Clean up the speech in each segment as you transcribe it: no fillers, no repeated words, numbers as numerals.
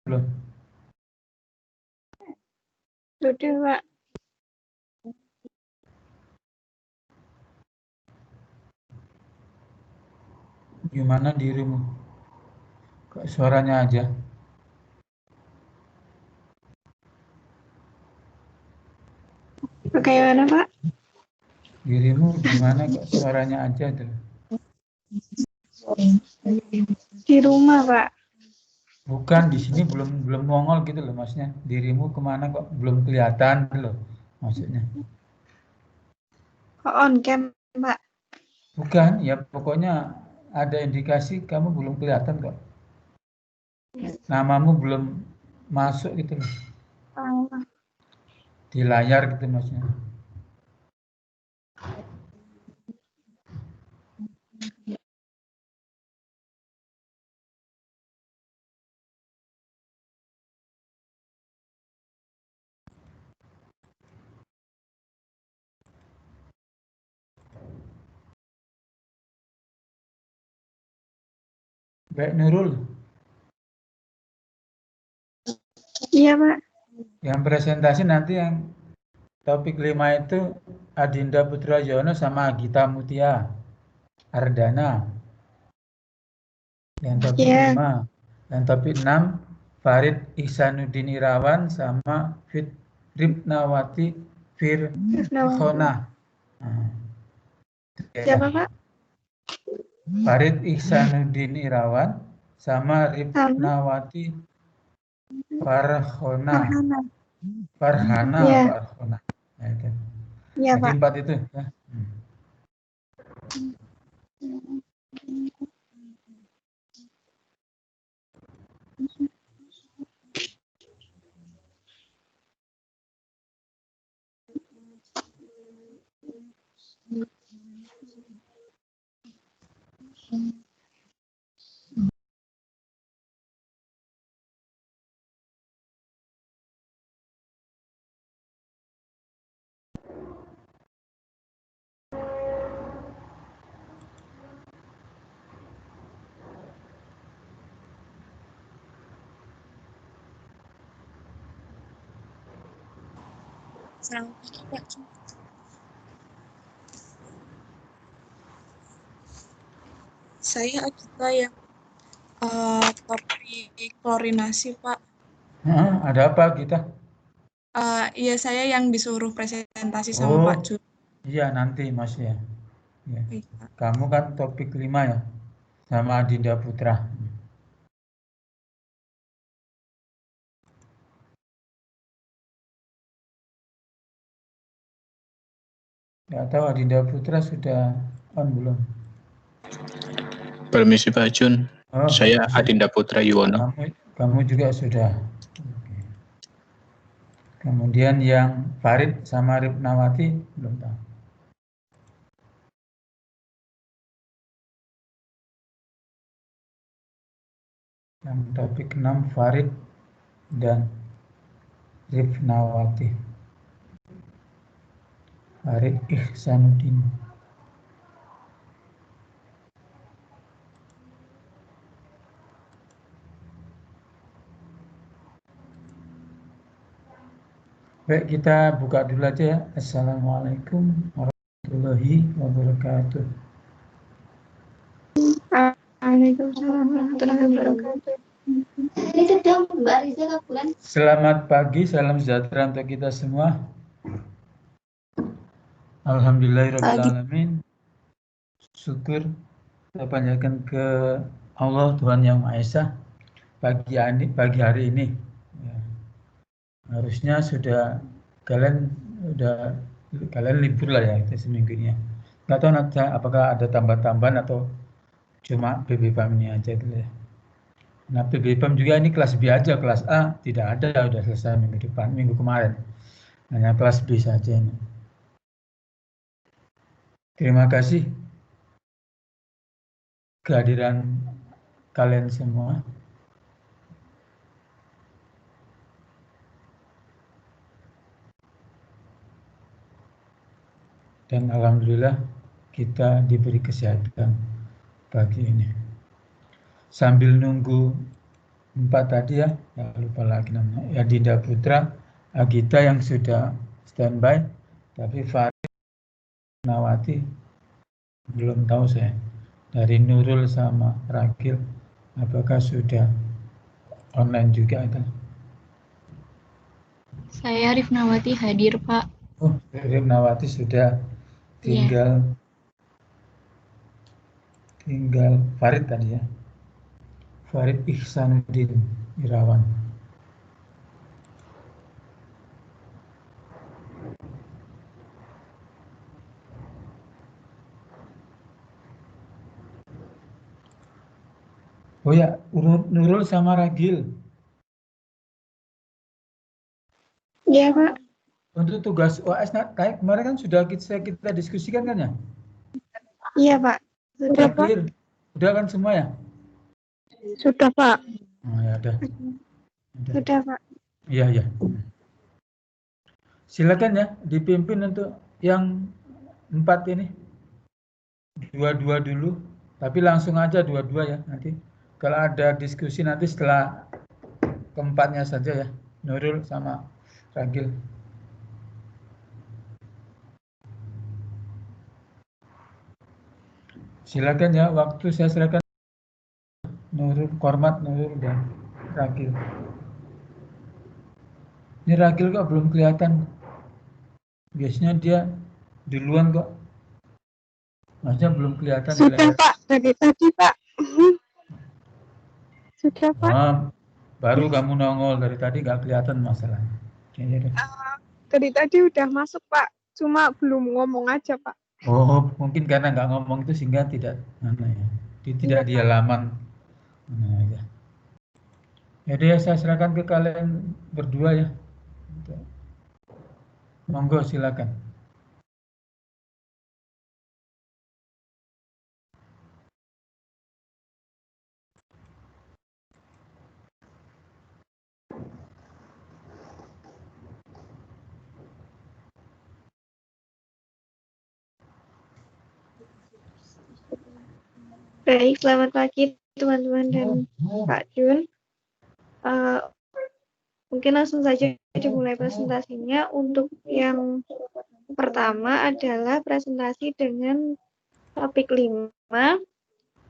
belum? Sudah, Pak. Gimana dirimu? Kok suaranya aja? Bagaimana, Pak? Dirimu gimana kok suaranya aja tuh? Di rumah, Pak. Bukan, di sini belum nongol gitu loh maksudnya. Dirimu kemana kok belum kelihatan gitu loh maksudnya. Kok on cam, Pak? Bukan, ya pokoknya ada indikasi kamu belum kelihatan kok. Namamu belum masuk gitu loh. Di layar gitu maksudnya. Baik Nurul, Iya, Pak. yang presentasi nanti yang topik 5 itu Adinda Putra Yono sama Gita Mutia Ardana. Yang topik Iya. 5. Yang topik 6 Farid Ihsanuddin Irawan sama Ripnawati Firkhona. Nah, Siapa, Pak? Farid Ihsanuddin Irawan sama Sama Ripnawati Farhona. Farhana. Farhana Iya. Farhona. Nah, itu. Iya, Jadi Pak. 4 itu ya. Selamat pagi, Pak. Saya Agita yang topik klorinasi, Pak. Ada apa kita? Iya, saya yang disuruh presentasi sama Oh, Pak Jun. iya nanti Mas ya. Ya. Baik, Pak. Kamu kan topik 5 ya, sama Adinda Putra. Nggak tahu Adinda Putra sudah on belum? Permisi Pak Jun, Oh, saya permisi. Adinda Putra Yuwono. Kamu juga sudah. Oke. Kemudian yang Farid sama Ripnawati belum tahu. Yang topik 6 Farid dan Ripnawati. Farid Ihsanuddin. Baik, kita buka dulu aja ya. Assalamualaikum warahmatullahi wabarakatuh. Waalaikumsalam warahmatullahi wabarakatuh. Selamat pagi, salam sejahtera untuk kita semua. Alhamdulillahirrahmanirrahim. Syukur kita panjatkan ke Allah Tuhan Yang Maha Esa pagi hari ini. Ya. Harusnya kalian libur lah ya itu seminggunya. Nggak tahu nanti apakah ada tambahan atau cuma PBPAM ini aja dulu ya. Nah PBPAM juga ini kelas B aja, kelas A tidak ada, udah selesai minggu kemarin. Hanya kelas B saja ini. Terima kasih kehadiran kalian semua. Dan alhamdulillah kita diberi kesehatan pagi ini. Sambil nunggu 4 tadi ya lupa lagi namanya. Ya Dinda Putra, Agita yang sudah standby, tapi Farid Nawati belum tahu saya. Dari Nurul sama Rakil, apakah sudah online juga itu? Saya Rifnawati hadir, Pak. Oh, Rifnawati sudah, tinggal Farid tadi ya. Farid Ihsanuddin Irawan. Oh ya, Nurul sama Ragil. Iya, Pak. Untuk tugas OS kemarin kan sudah kita diskusikan kan ya? Iya, Pak. Sudah clear? Sudah kan semua ya? Sudah, Pak. Oh ya udah. Sudah, Pak. Iya. Silakan ya dipimpin untuk yang 4 ini. 2 dulu, tapi langsung aja 2 ya nanti. Kalau ada diskusi nanti setelah keempatnya saja ya, Nurul sama Ragil. Silakan ya, waktu saya silakan. Nurul, Kormat, Nurul dan Ragil. Ini Ragil kok belum kelihatan. Biasanya dia duluan kok. Maksudnya belum kelihatan. Sudah, Pak. Dari tadi, Pak. Sudah, Pak. Baru kamu nongol, dari tadi nggak kelihatan masalahnya. Dari tadi udah masuk, Pak. Cuma belum ngomong aja, Pak. Oh, mungkin karena nggak ngomong itu sehingga tidak di halaman. Ya. Jadi ya saya serahkan ke kalian berdua ya. Monggo silakan. Baik, selamat pagi teman-teman dan Pak Jun. Mungkin langsung saja dimulai presentasinya. Untuk yang pertama adalah presentasi dengan topik 5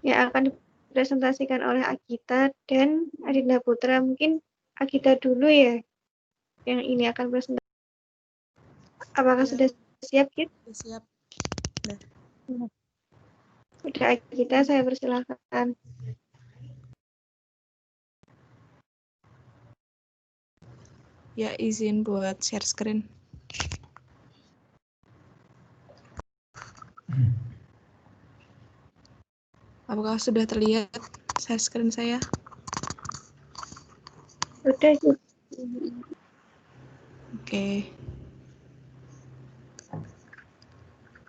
yang akan dipresentasikan oleh Agita dan Adinda Putra. Mungkin Agita dulu ya yang ini akan presentasi. Apakah sudah siap, Kit? Siap. Sudah, Agita, saya persilahkan. Ya, izin buat share screen. Apakah sudah terlihat share screen saya? Sudah, Kit. Oke.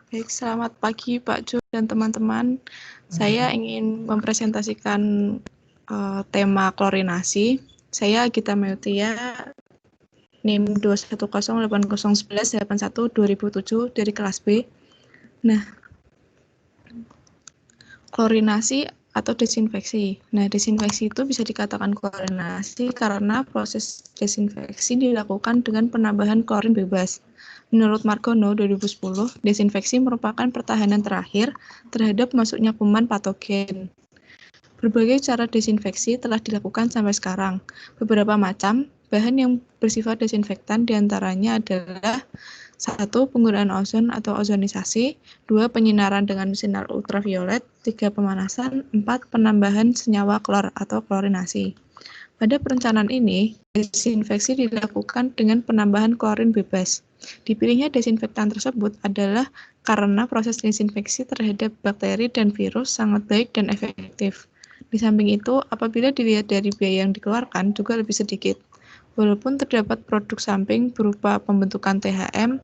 Baik, selamat pagi Pak Jun dan teman-teman. Saya ingin mempresentasikan tema klorinasi. Saya Agita Meutia, NIM 2108011812007 dari kelas B. Nah, klorinasi atau desinfeksi. Nah, desinfeksi itu bisa dikatakan klorinasi karena proses desinfeksi dilakukan dengan penambahan klorin bebas. Menurut Margono 2010, desinfeksi merupakan pertahanan terakhir terhadap masuknya kuman patogen. Berbagai cara desinfeksi telah dilakukan sampai sekarang. Beberapa macam bahan yang bersifat desinfektan diantaranya adalah 1. Penggunaan ozon atau ozonisasi, 2. Penyinaran dengan sinar ultraviolet, 3. Pemanasan, 4. Penambahan senyawa klor atau klorinasi. Pada perencanaan ini, desinfeksi dilakukan dengan penambahan klorin bebas. Dipilihnya desinfektan tersebut adalah karena proses desinfeksi terhadap bakteri dan virus sangat baik dan efektif. Di samping itu, apabila dilihat dari biaya yang dikeluarkan juga lebih sedikit. Walaupun terdapat produk samping berupa pembentukan THM,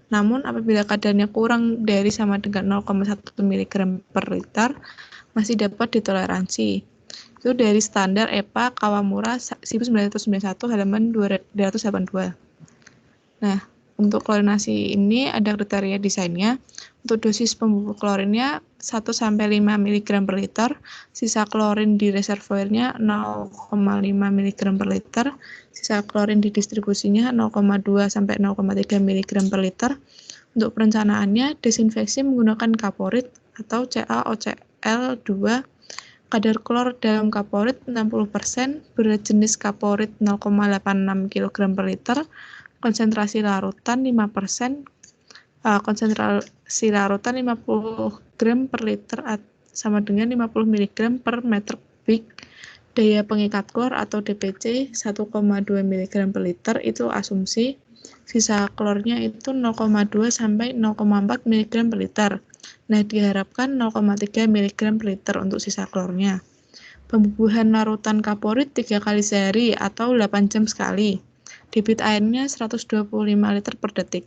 namun apabila kadarnya kurang dari sama dengan 0,1 mg per liter, masih dapat ditoleransi. Itu dari standar EPA Kawamura 1991 halaman 282. Nah, untuk klorinasi ini ada kriteria desainnya. Untuk dosis pembubuk klorinnya 1-5 mg per liter, sisa klorin di reservoirnya 0,5 mg per liter, sisa klorin di distribusinya 0,2-0,3 mg per liter. Untuk perencanaannya, desinfeksi menggunakan kaporit atau CaOCl2, kadar klor dalam kaporit 60%, berat jenis kaporit 0,86 kg per liter, konsentrasi larutan 5%, konsentrasi larutan 50 gram per liter sama dengan 50 mg per meter kubik. Daya pengikat klor atau DPC 1,2 mg per liter itu asumsi. Sisa klornya itu 0,2 sampai 0,4 mg per liter. Nah, diharapkan 0,3 mg per liter untuk sisa klornya. Pembubuhan larutan kaporit 3 kali sehari atau 8 jam sekali. Debit airnya 125 liter per detik.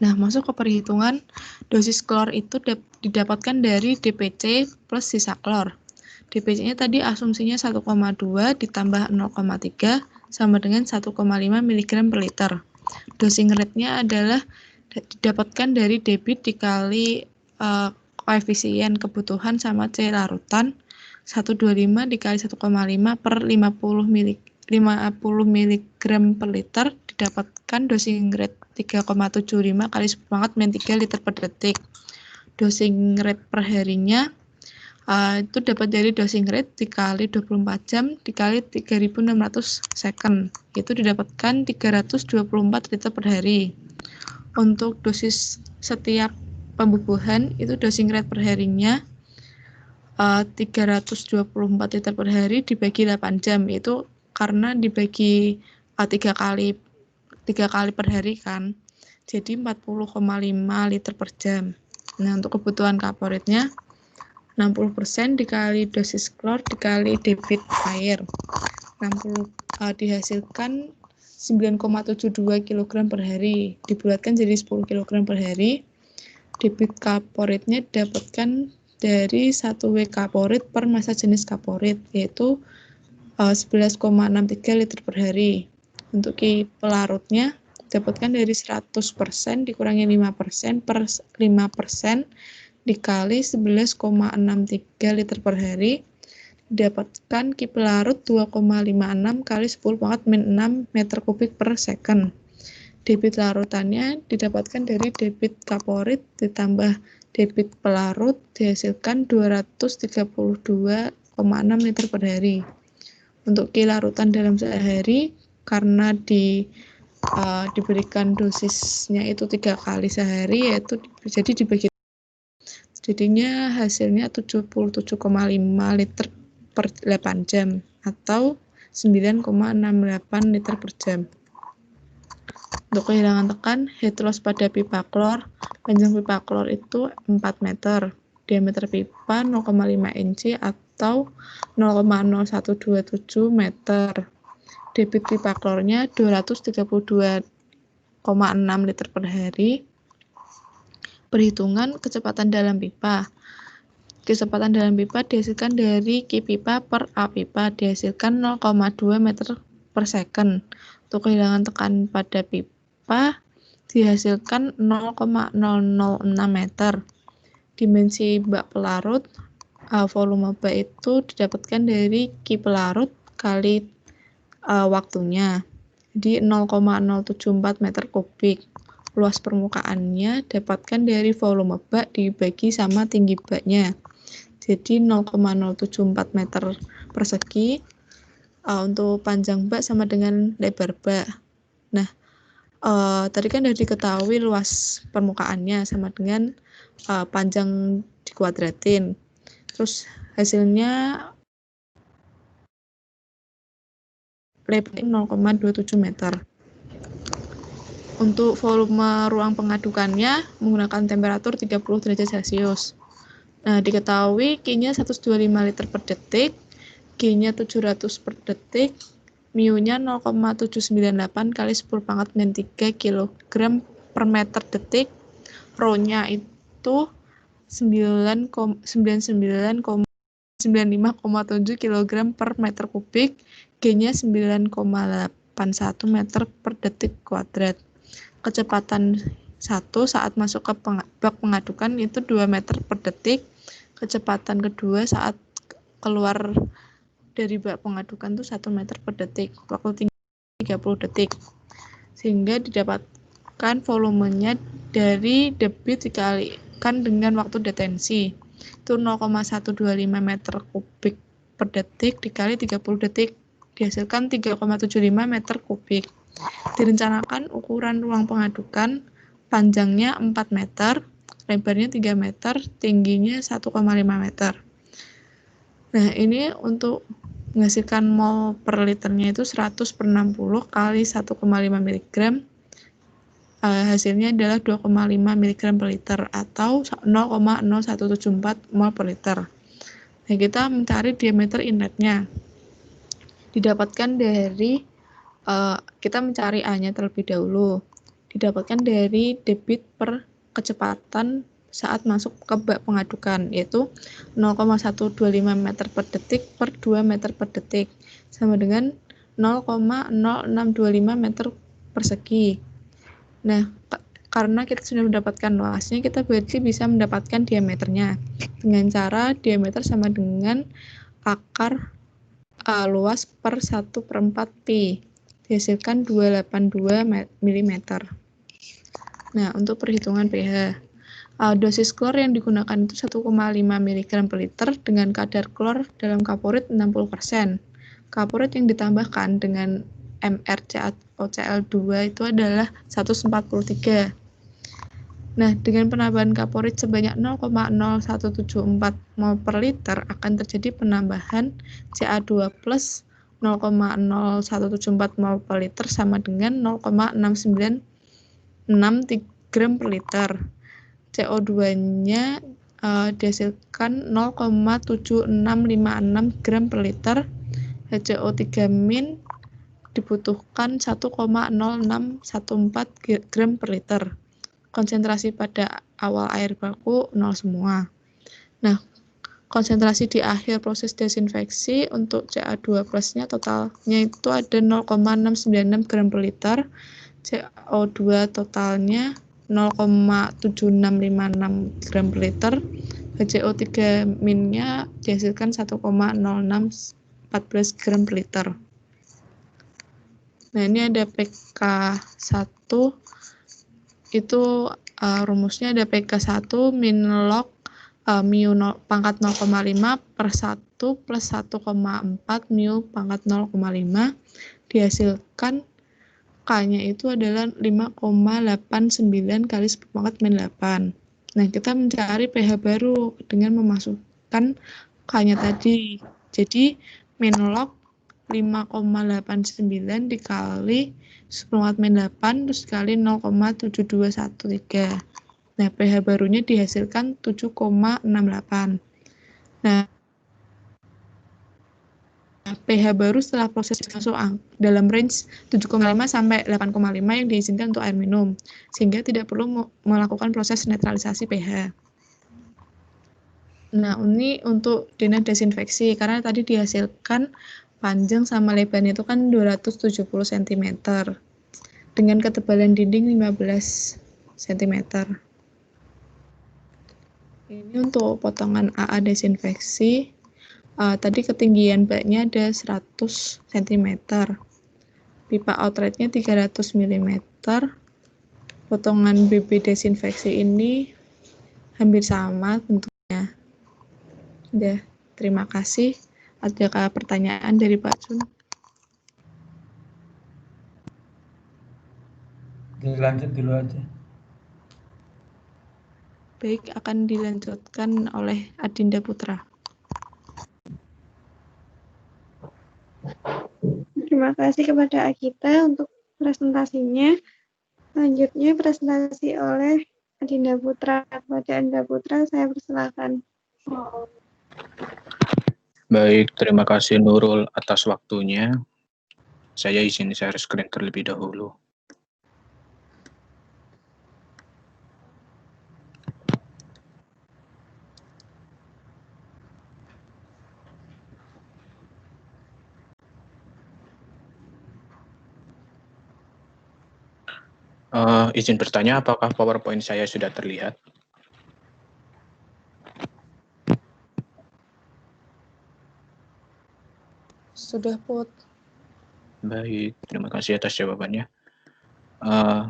Nah, masuk ke perhitungan, dosis klor itu didapatkan dari DPC plus sisa klor. DPC-nya tadi asumsinya 1,2 ditambah 0,3 sama dengan 1,5 mg per liter. Dosing rate-nya adalah didapatkan dari debit dikali koefisien kebutuhan sama C larutan, 125 dikali 1,5 per 50 mg per liter, didapatkan dosing rate 3,75 kali 10⁻³ liter per detik. Dosing rate per harinya itu dapat dari dosing rate dikali 24 jam dikali 3600 second. Itu didapatkan 324 liter per hari. Untuk dosis setiap pembubuhan itu dosing rate per harinya 324 liter per hari dibagi 8 jam, itu karena dibagi 3 kali per hari kan, jadi 40,5 liter per jam. Nah, untuk kebutuhan kaporitnya 60% dikali dosis klor dikali debit air, dihasilkan 9,72 kg per hari, dibulatkan jadi 10 kg per hari. Debit kaporitnya didapatkan dari 1 W kaporit per massa jenis kaporit, yaitu 11,63 liter per hari. Untuk Ki pelarutnya didapatkan dari 100% dikurangi 5% per 5% dikali 11,63 liter per hari, didapatkan Ki pelarut 2,56 kali 10⁻⁻⁶ meter kubik per second. Debit larutannya didapatkan dari debit kaporit ditambah debit pelarut, dihasilkan 232,6 liter per hari. Untuk Ki larutan dalam sehari, karena diberikan dosisnya itu 3 kali sehari, yaitu jadi dibagi, jadinya hasilnya 77,5 liter per 8 jam atau 9,68 liter per jam. Untuk kehilangan tekan, head loss pada pipa klor, panjang pipa klor itu 4 meter, diameter pipa 0,5 inci atau 0,0127 meter. Debit pipa klornya 232,6 liter per hari. Perhitungan kecepatan dalam pipa. Kecepatan dalam pipa dihasilkan dari Ki pipa per A pipa, dihasilkan 0,2 meter per second. Untuk kehilangan tekan pada pipa dihasilkan 0,006 meter. Dimensi bak pelarut, volume bak itu didapatkan dari Ki pelarut kali waktunya, di 0,074 meter kubik. Luas permukaannya dapatkan dari volume bak dibagi sama tinggi baknya, jadi 0,074 meter persegi. Untuk panjang bak sama dengan lebar bak. Nah, tadi kan sudah diketahui luas permukaannya sama dengan panjang dikuadratin. Terus hasilnya lebar 0,27 meter. Untuk volume ruang pengadukannya menggunakan temperatur 30 derajat Celcius. Nah, diketahui Q-nya 125 liter per detik, G-nya 700 per detik, mu-nya 0,798 kali 10⁻³ kg per meter detik, rho-nya itu 95,7 kg per meter kubik, G-nya 9,8 meter per detik kuadrat. Kecepatan 1 saat masuk ke bak pengadukan itu 2 meter per detik. Kecepatan kedua saat keluar dari bak pengadukan itu 1 meter per detik. Waktu tinggal 30 detik. Sehingga didapatkan volumenya dari debit dikalikan dengan waktu detensi. Itu 0,125 meter kubik per detik dikali 30 detik. Dihasilkan 3,75 meter kubik. Direncanakan ukuran ruang pengadukan panjangnya 4 meter, lebarnya 3 meter, tingginya 1,5 meter. Nah, ini untuk menghasilkan mol per liternya itu 100 per 60 kali 1,5 mg. Hasilnya adalah 2,5 mg per liter atau 0,0174 mol per liter. Nah, kita mencari diameter inletnya. Didapatkan dari, kita mencari A-nya terlebih dahulu. Didapatkan dari debit per kecepatan saat masuk ke bak pengadukan, yaitu 0,125 meter per detik per 2 meter per detik, sama dengan 0,0625 meter persegi. Nah, karena kita sudah mendapatkan luasnya, kita berarti bisa mendapatkan diameternya dengan cara diameter sama dengan akar luas per 1/4 pi, dihasilkan 282 mm. Nah, untuk perhitungan pH, dosis klor yang digunakan itu 1,5 mg per liter dengan kadar klor dalam kaporit 60%. Kaporit yang ditambahkan dengan MrCaOCl2 itu adalah 143. Nah, dengan penambahan kaporit sebanyak 0,0174 mol per liter akan terjadi penambahan Ca2 plus 0,0174 mol per liter sama dengan 0,6963 gram per liter. CO2-nya dihasilkan 0,7656 gram per liter. HCO3- dibutuhkan 1,0614 gram per liter. Konsentrasi pada awal air baku 0 semua. Nah, konsentrasi di akhir proses desinfeksi untuk Ca2 plusnya totalnya itu ada 0,696 gram per liter, CO2 totalnya 0,7656 gram per liter, HCO3- dihasilkan 1,0614 gram per liter. Nah, ini ada pK1, itu rumusnya ada pK1 min log mu pangkat 0,5 per 1 plus 1,4 mu pangkat 0,5 dihasilkan K-nya itu adalah 5,89 kali 10 pangkat min 8. Nah, kita mencari pH baru dengan memasukkan K-nya tadi. Jadi, min log 5,89 dikali 10 pangkat min 8 terus dikali 0,7213. Nah, pH barunya dihasilkan 7,68. Nah, pH baru setelah proses masuk dalam range 7,5 sampai 8,5 yang diizinkan untuk air minum, sehingga tidak perlu melakukan proses netralisasi pH. Nah, ini untuk denah desinfeksi, karena tadi dihasilkan panjang sama lebarnya itu kan 270 cm dengan ketebalan dinding 15 cm. Ini untuk potongan AA desinfeksi. Tadi ketinggian baknya ada 100 cm. Pipa outletnya 300 mm. Potongan BB desinfeksi ini hampir sama bentuknya. Udah, terima kasih. Adakah pertanyaan dari Pak Jun? Dilanjut dulu aja. Baik, akan dilanjutkan oleh Adinda Putra. Terima kasih kepada Agita untuk presentasinya. Selanjutnya presentasi oleh Adinda Putra. Kepada Adinda Putra, saya persilakan. Baik, terima kasih Nurul atas waktunya. Saya izin share screen terlebih dahulu. Izin bertanya, apakah PowerPoint saya sudah terlihat? Sudah, Put. Baik, terima kasih atas jawabannya.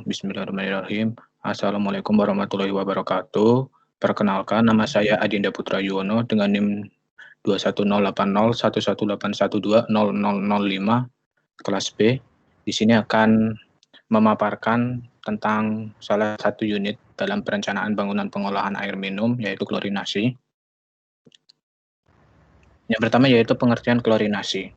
Bismillahirrahmanirrahim. Assalamualaikum warahmatullahi wabarakatuh. Perkenalkan, nama saya Adinda Putra Yuwono dengan NIM 210801181120005 kelas B. Di sini akan memaparkan tentang salah satu unit dalam perencanaan bangunan pengolahan air minum, yaitu klorinasi. Yang pertama yaitu pengertian klorinasi.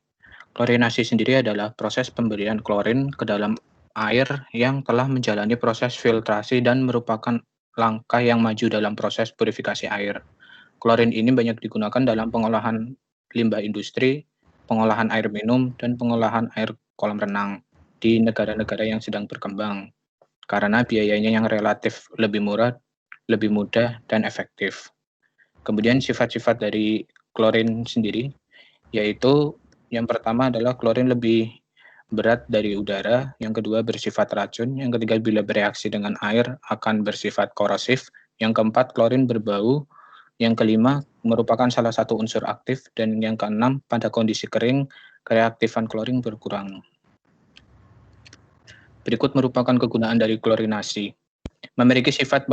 Klorinasi sendiri adalah proses pemberian klorin ke dalam air yang telah menjalani proses filtrasi dan merupakan langkah yang maju dalam proses purifikasi air. Klorin ini banyak digunakan dalam pengolahan limbah industri, pengolahan air minum, dan pengolahan air kolam renang di negara-negara yang sedang berkembang, karena biayanya yang relatif lebih murah, lebih mudah, dan efektif. Kemudian sifat-sifat dari klorin sendiri, yaitu yang pertama adalah klorin lebih berat dari udara, yang kedua bersifat racun, yang ketiga bila bereaksi dengan air akan bersifat korosif, yang keempat klorin berbau, yang kelima merupakan salah satu unsur aktif, dan yang keenam pada kondisi kering kereaktifan klorin berkurang. Berikut merupakan kegunaan dari klorinasi. Memiliki sifat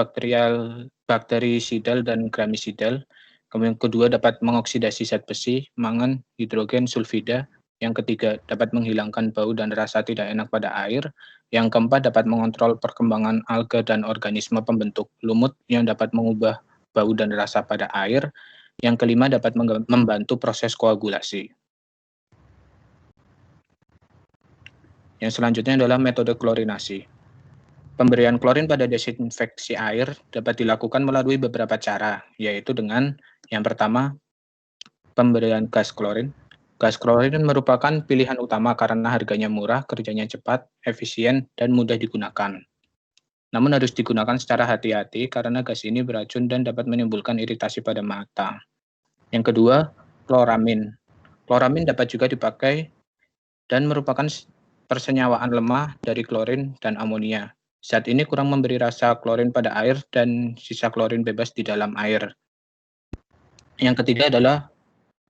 bakterisidal dan gramisidal. Kemudian kedua dapat mengoksidasi zat besi, mangan, hidrogen, sulfida. Yang ketiga dapat menghilangkan bau dan rasa tidak enak pada air. Yang keempat dapat mengontrol perkembangan alga dan organisme pembentuk lumut yang dapat mengubah bau dan rasa pada air. Yang kelima dapat membantu proses koagulasi. Yang selanjutnya adalah metode klorinasi. Pemberian klorin pada desinfeksi air dapat dilakukan melalui beberapa cara, yaitu dengan yang pertama, pemberian gas klorin. Gas klorin merupakan pilihan utama karena harganya murah, kerjanya cepat, efisien, dan mudah digunakan. Namun harus digunakan secara hati-hati karena gas ini beracun dan dapat menimbulkan iritasi pada mata. Yang kedua, kloramin. Kloramin dapat juga dipakai dan merupakan persenyawaan lemah dari klorin dan amonia. Zat ini kurang memberi rasa klorin pada air dan sisa klorin bebas di dalam air. Yang ketiga adalah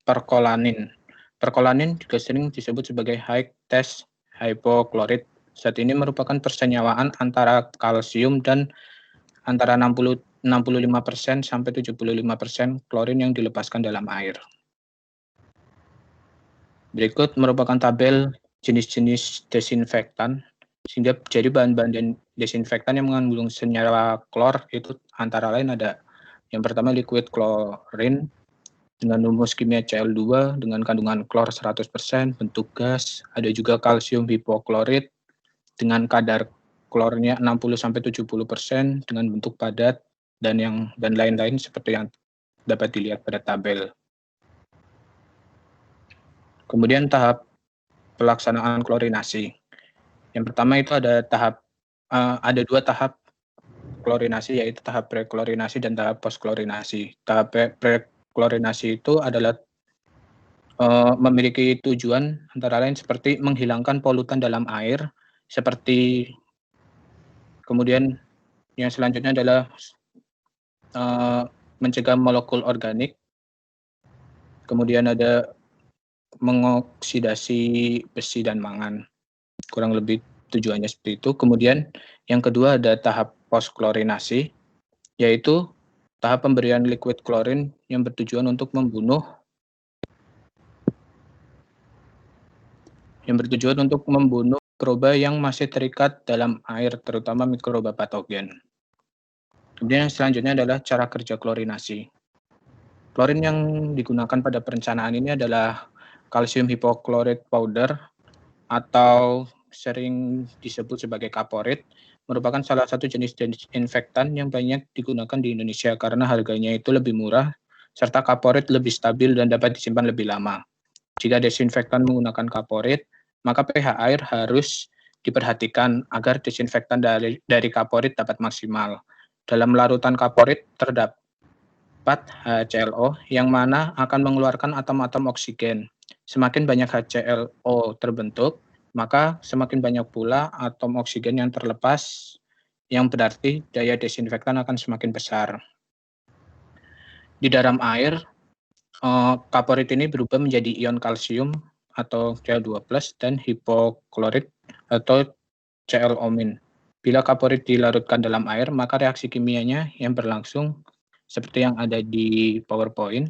perkolanin. Perkolanin juga sering disebut sebagai high test hypochlorite. Zat ini merupakan persenyawaan antara kalsium dan antara 65% sampai 75% klorin yang dilepaskan dalam air. Berikut merupakan tabel jenis-jenis desinfektan. Sehingga jadi bahan-bahan desinfektan yang mengandung senyawa klor itu antara lain ada yang pertama liquid klorin dengan rumus kimia Cl2 dengan kandungan klor 100% bentuk gas, ada juga kalsium hipoklorit dengan kadar klornya 60-70% dengan bentuk padat dan lain-lain seperti yang dapat dilihat pada tabel. Kemudian tahap pelaksanaan klorinasi. Yang pertama itu ada dua tahap klorinasi, yaitu tahap preklorinasi dan tahap postklorinasi. Tahap preklorinasi itu adalah memiliki tujuan antara lain seperti menghilangkan polutan dalam air, seperti kemudian yang selanjutnya adalah mencegah molekul organik, kemudian ada mengoksidasi besi dan mangan. Kurang lebih tujuannya seperti itu. Kemudian yang kedua ada tahap postklorinasi, yaitu tahap pemberian liquid klorin yang bertujuan untuk membunuh mikroba yang masih terikat dalam air, terutama mikroba patogen. Kemudian yang selanjutnya adalah cara kerja klorinasi. Klorin yang digunakan pada perencanaan ini adalah kalsium hipochlorite powder atau sering disebut sebagai kaporit, merupakan salah satu jenis desinfektan yang banyak digunakan di Indonesia karena harganya itu lebih murah, serta kaporit lebih stabil dan dapat disimpan lebih lama. Jika desinfektan menggunakan kaporit, maka pH air harus diperhatikan agar desinfektan dari kaporit dapat maksimal. Dalam larutan kaporit terdapat HClO yang mana akan mengeluarkan atom-atom oksigen. Semakin banyak HClO terbentuk, maka semakin banyak pula atom oksigen yang terlepas yang berarti daya desinfektan akan semakin besar. Di dalam air, kaporit ini berubah menjadi ion kalsium atau Ca2+ dan hipoklorit atau ClO-. Bila kaporit dilarutkan dalam air, maka reaksi kimianya yang berlangsung seperti yang ada di PowerPoint.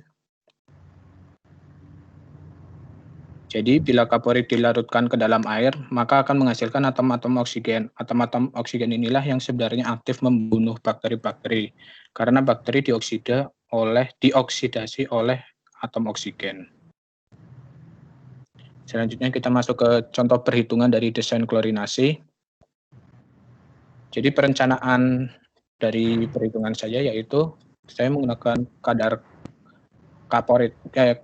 Jadi, bila kaporit dilarutkan ke dalam air, maka akan menghasilkan atom-atom oksigen. Atom-atom oksigen inilah yang sebenarnya aktif membunuh bakteri-bakteri, karena bakteri dioksidasi oleh atom oksigen. Selanjutnya kita masuk ke contoh perhitungan dari desain klorinasi. Jadi perencanaan dari perhitungan saya yaitu saya menggunakan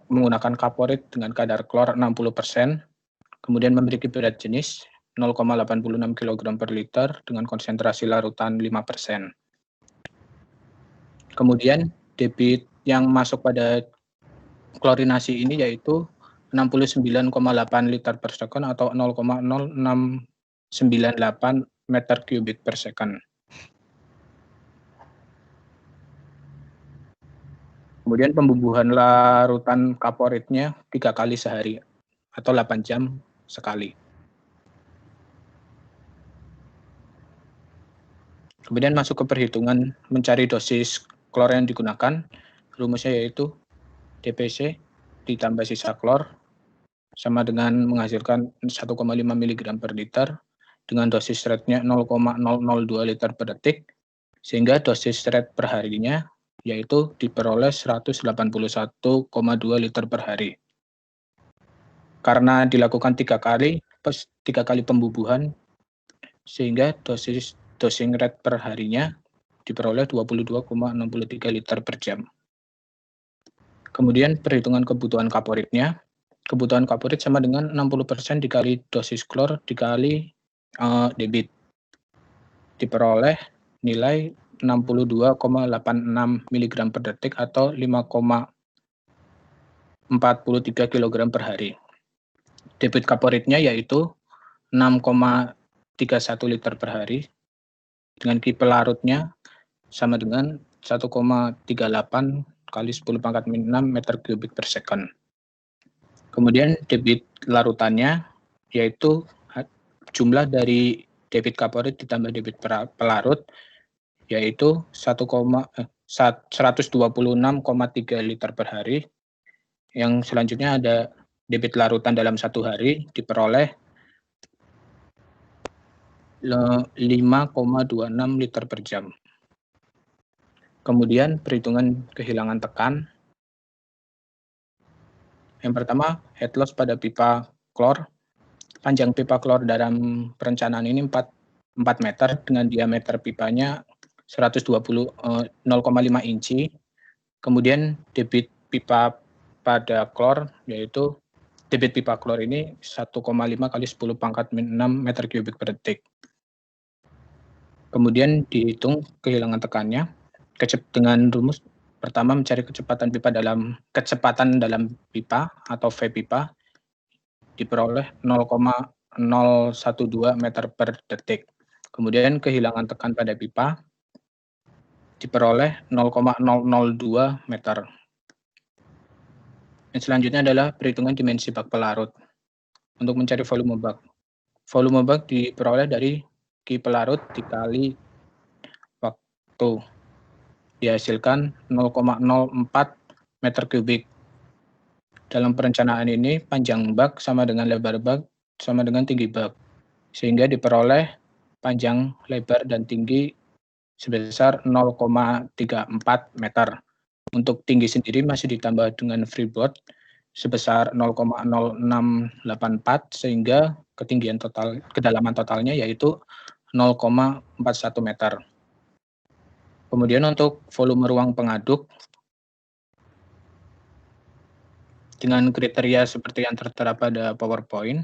menggunakan kaporit dengan kadar klor 60%, kemudian memiliki berat jenis 0,86 kg per liter dengan konsentrasi larutan 5%. Kemudian debit yang masuk pada klorinasi ini yaitu 69,8 liter per second atau 0,0698 meter kubik per second. Kemudian pembubuhan larutan kaporitnya 3 kali sehari atau 8 jam sekali. Kemudian masuk ke perhitungan mencari dosis klor yang digunakan. Rumusnya yaitu DPC ditambah sisa klor sama dengan menghasilkan 1,5 mg per liter dengan dosis rate-nya 0,002 liter per detik, sehingga dosis rate per harinya yaitu diperoleh 181,2 liter per hari. Karena dilakukan 3 kali pembubuhan, sehingga dosing rate per harinya diperoleh 22,63 liter per jam. Kemudian perhitungan kebutuhan kaporitnya. Kebutuhan kaporit sama dengan 60% dikali dosis klor dikali debit. Diperoleh nilai 62,86 mg per detik atau 5,43 kg per hari. Debit kaporitnya yaitu 6,31 liter per hari dengan Ki pelarutnya sama dengan 1,38 kali 10⁻⁶ meter kubik per second. Kemudian debit larutannya yaitu jumlah dari debit kaporit ditambah debit pelarut yaitu 126,3 liter per hari. Yang selanjutnya ada debit larutan dalam 1 hari diperoleh 5,26 liter per jam. Kemudian perhitungan kehilangan tekan. Yang pertama, head loss pada pipa klor. Panjang pipa klor dalam perencanaan ini 4 meter dengan diameter pipanya 0,5 inci. Kemudian debit pipa pada klor yaitu debit pipa klor ini 1,5 kali 10⁻⁶ meter kubik per detik. Kemudian dihitung kehilangan tekannya dengan rumus pertama mencari kecepatan dalam pipa atau V pipa diperoleh 0,012 meter per detik. Kemudian kehilangan tekan pada pipa diperoleh 0,002 meter. Yang selanjutnya adalah perhitungan dimensi bak pelarut. Untuk mencari volume bak. Volume bak diperoleh dari Ki pelarut dikali waktu. Dihasilkan 0,04 meter kubik. Dalam perencanaan ini, panjang bak sama dengan lebar bak sama dengan tinggi bak. Sehingga diperoleh panjang, lebar, dan tinggi sebesar 0,34 meter. Untuk tinggi sendiri masih ditambah dengan freeboard sebesar 0,0684 sehingga kedalaman totalnya yaitu 0,41 meter. Kemudian untuk volume ruang pengaduk dengan kriteria seperti yang tertera pada PowerPoint.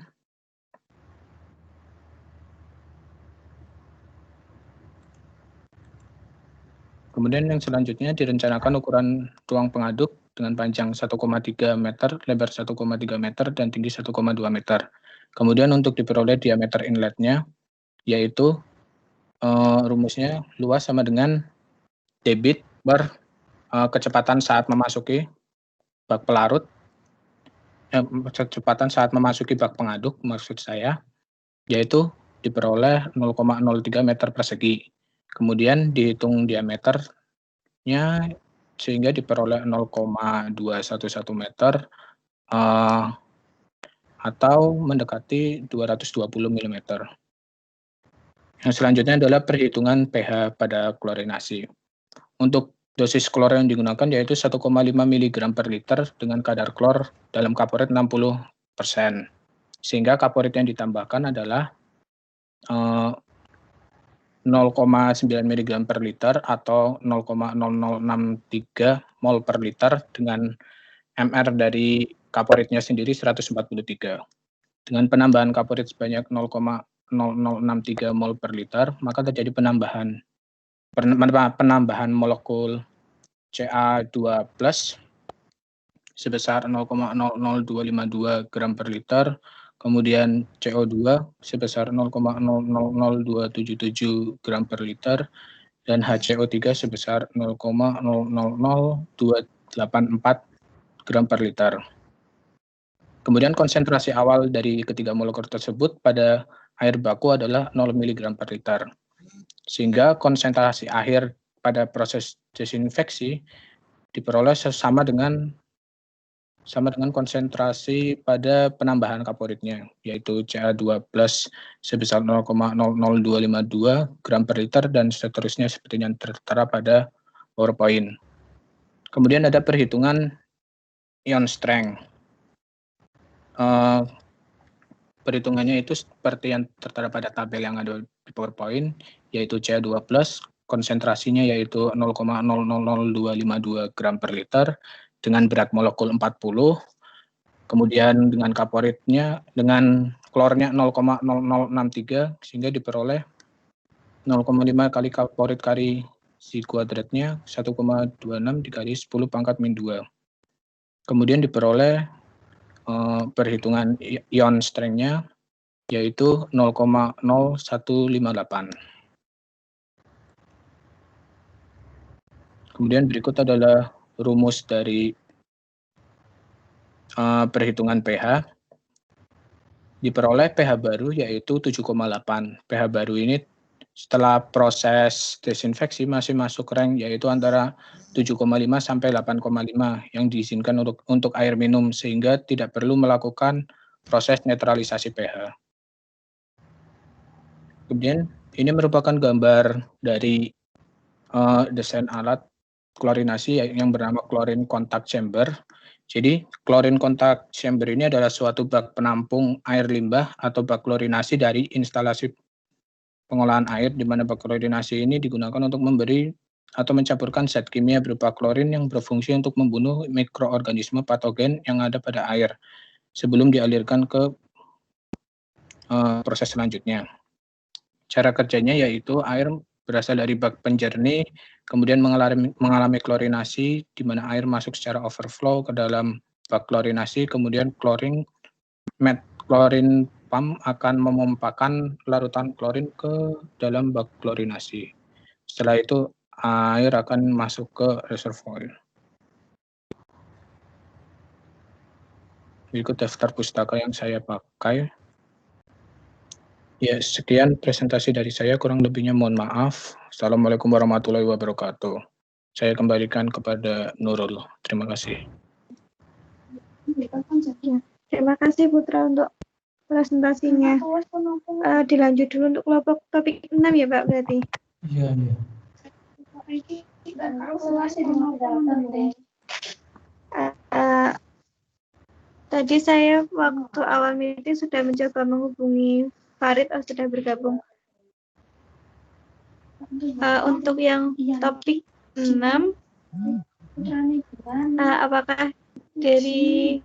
Kemudian yang selanjutnya direncanakan ukuran ruang pengaduk dengan panjang 1,3 meter, lebar 1,3 meter, dan tinggi 1,2 meter. Kemudian untuk diperoleh diameter inletnya, yaitu rumusnya luas sama dengan debit per kecepatan saat memasuki bak pelarut, kecepatan saat memasuki bak pengaduk maksud saya, yaitu diperoleh 0,03 meter persegi. Kemudian dihitung diameternya sehingga diperoleh 0,211 meter atau mendekati 220 mm. Yang selanjutnya adalah perhitungan pH pada klorinasi. Untuk dosis klor yang digunakan yaitu 1,5 mg per liter dengan kadar klor dalam kaporit 60%. Sehingga kaporit yang ditambahkan adalah 0,9 mg per liter atau 0,0063 mol per liter dengan MR dari kaporitnya sendiri 143. Dengan penambahan kaporit sebanyak 0,0063 mol per liter, maka terjadi penambahan molekul Ca2+ sebesar 0,00252 gram per liter, kemudian CO2 sebesar 0,000277 gram per liter, dan HCO3 sebesar 0,000284 gram per liter. Kemudian konsentrasi awal dari ketiga molekul tersebut pada air baku adalah 0 mg per liter. Sehingga konsentrasi akhir pada proses desinfeksi diperoleh sama dengan konsentrasi pada penambahan kaporitnya, yaitu Ca2+ sebesar 0,00252 gram per liter dan seterusnya seperti yang tertera pada PowerPoint. Kemudian ada perhitungan ion strength. Perhitungannya itu seperti yang tertera pada tabel yang ada di PowerPoint, yaitu Ca2+, konsentrasinya yaitu 0,000252 gram per liter dengan berat molekul 40, kemudian dengan kaporitnya, dengan klornya 0,0063, sehingga diperoleh 0,5 kali kaporit kali si kuadratnya 1,26 dikali 10⁻². Kemudian diperoleh perhitungan ion strength-nya yaitu 0,0158. Kemudian berikut adalah rumus dari perhitungan pH. Diperoleh pH baru yaitu 7,8. pH baru ini setelah proses desinfeksi masih masuk rank yaitu antara 7,5 sampai 8,5 yang diizinkan untuk air minum sehingga tidak perlu melakukan proses netralisasi pH. Kemudian ini merupakan gambar dari desain alat klorinasi yang bernama chlorine contact chamber. Jadi chlorine contact chamber ini adalah suatu bak penampung air limbah atau bak klorinasi dari instalasi pengolahan air, di mana bak klorinasi ini digunakan untuk memberi atau mencampurkan zat kimia berupa klorin yang berfungsi untuk membunuh mikroorganisme patogen yang ada pada air sebelum dialirkan ke proses selanjutnya. Cara kerjanya yaitu air berasal dari bak penjernih, kemudian mengalami klorinasi, di mana air masuk secara overflow ke dalam bak klorinasi, kemudian chlorine pump akan memompakan larutan klorin ke dalam bak klorinasi. Setelah itu air akan masuk ke reservoir. Berikut daftar pustaka yang saya pakai. Ya, sekian presentasi dari saya, kurang lebihnya mohon maaf. Assalamualaikum warahmatullahi wabarakatuh. Saya kembalikan kepada Nurul. Terima kasih. Terima kasih Putra untuk presentasinya. Dilanjut dulu untuk kelompok topik 6 ya Pak berarti? Iya. Tadi saya waktu awal meeting sudah mencoba menghubungi Farid, sudah bergabung. Untuk yang topik 6, apakah dari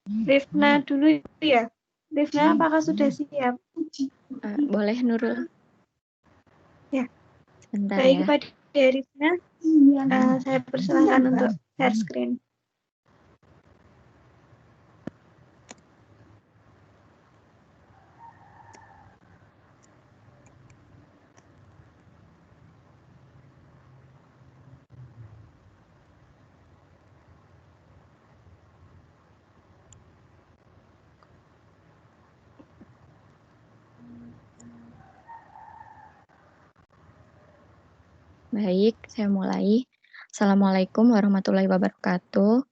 Rifna dulu ya? Rifna apakah sudah siap? Boleh Nurul. Ya. Sebentar Baik, ya. kepada Rifna, saya persilakan untuk share screen. Baik, saya mulai. Assalamualaikum warahmatullahi wabarakatuh.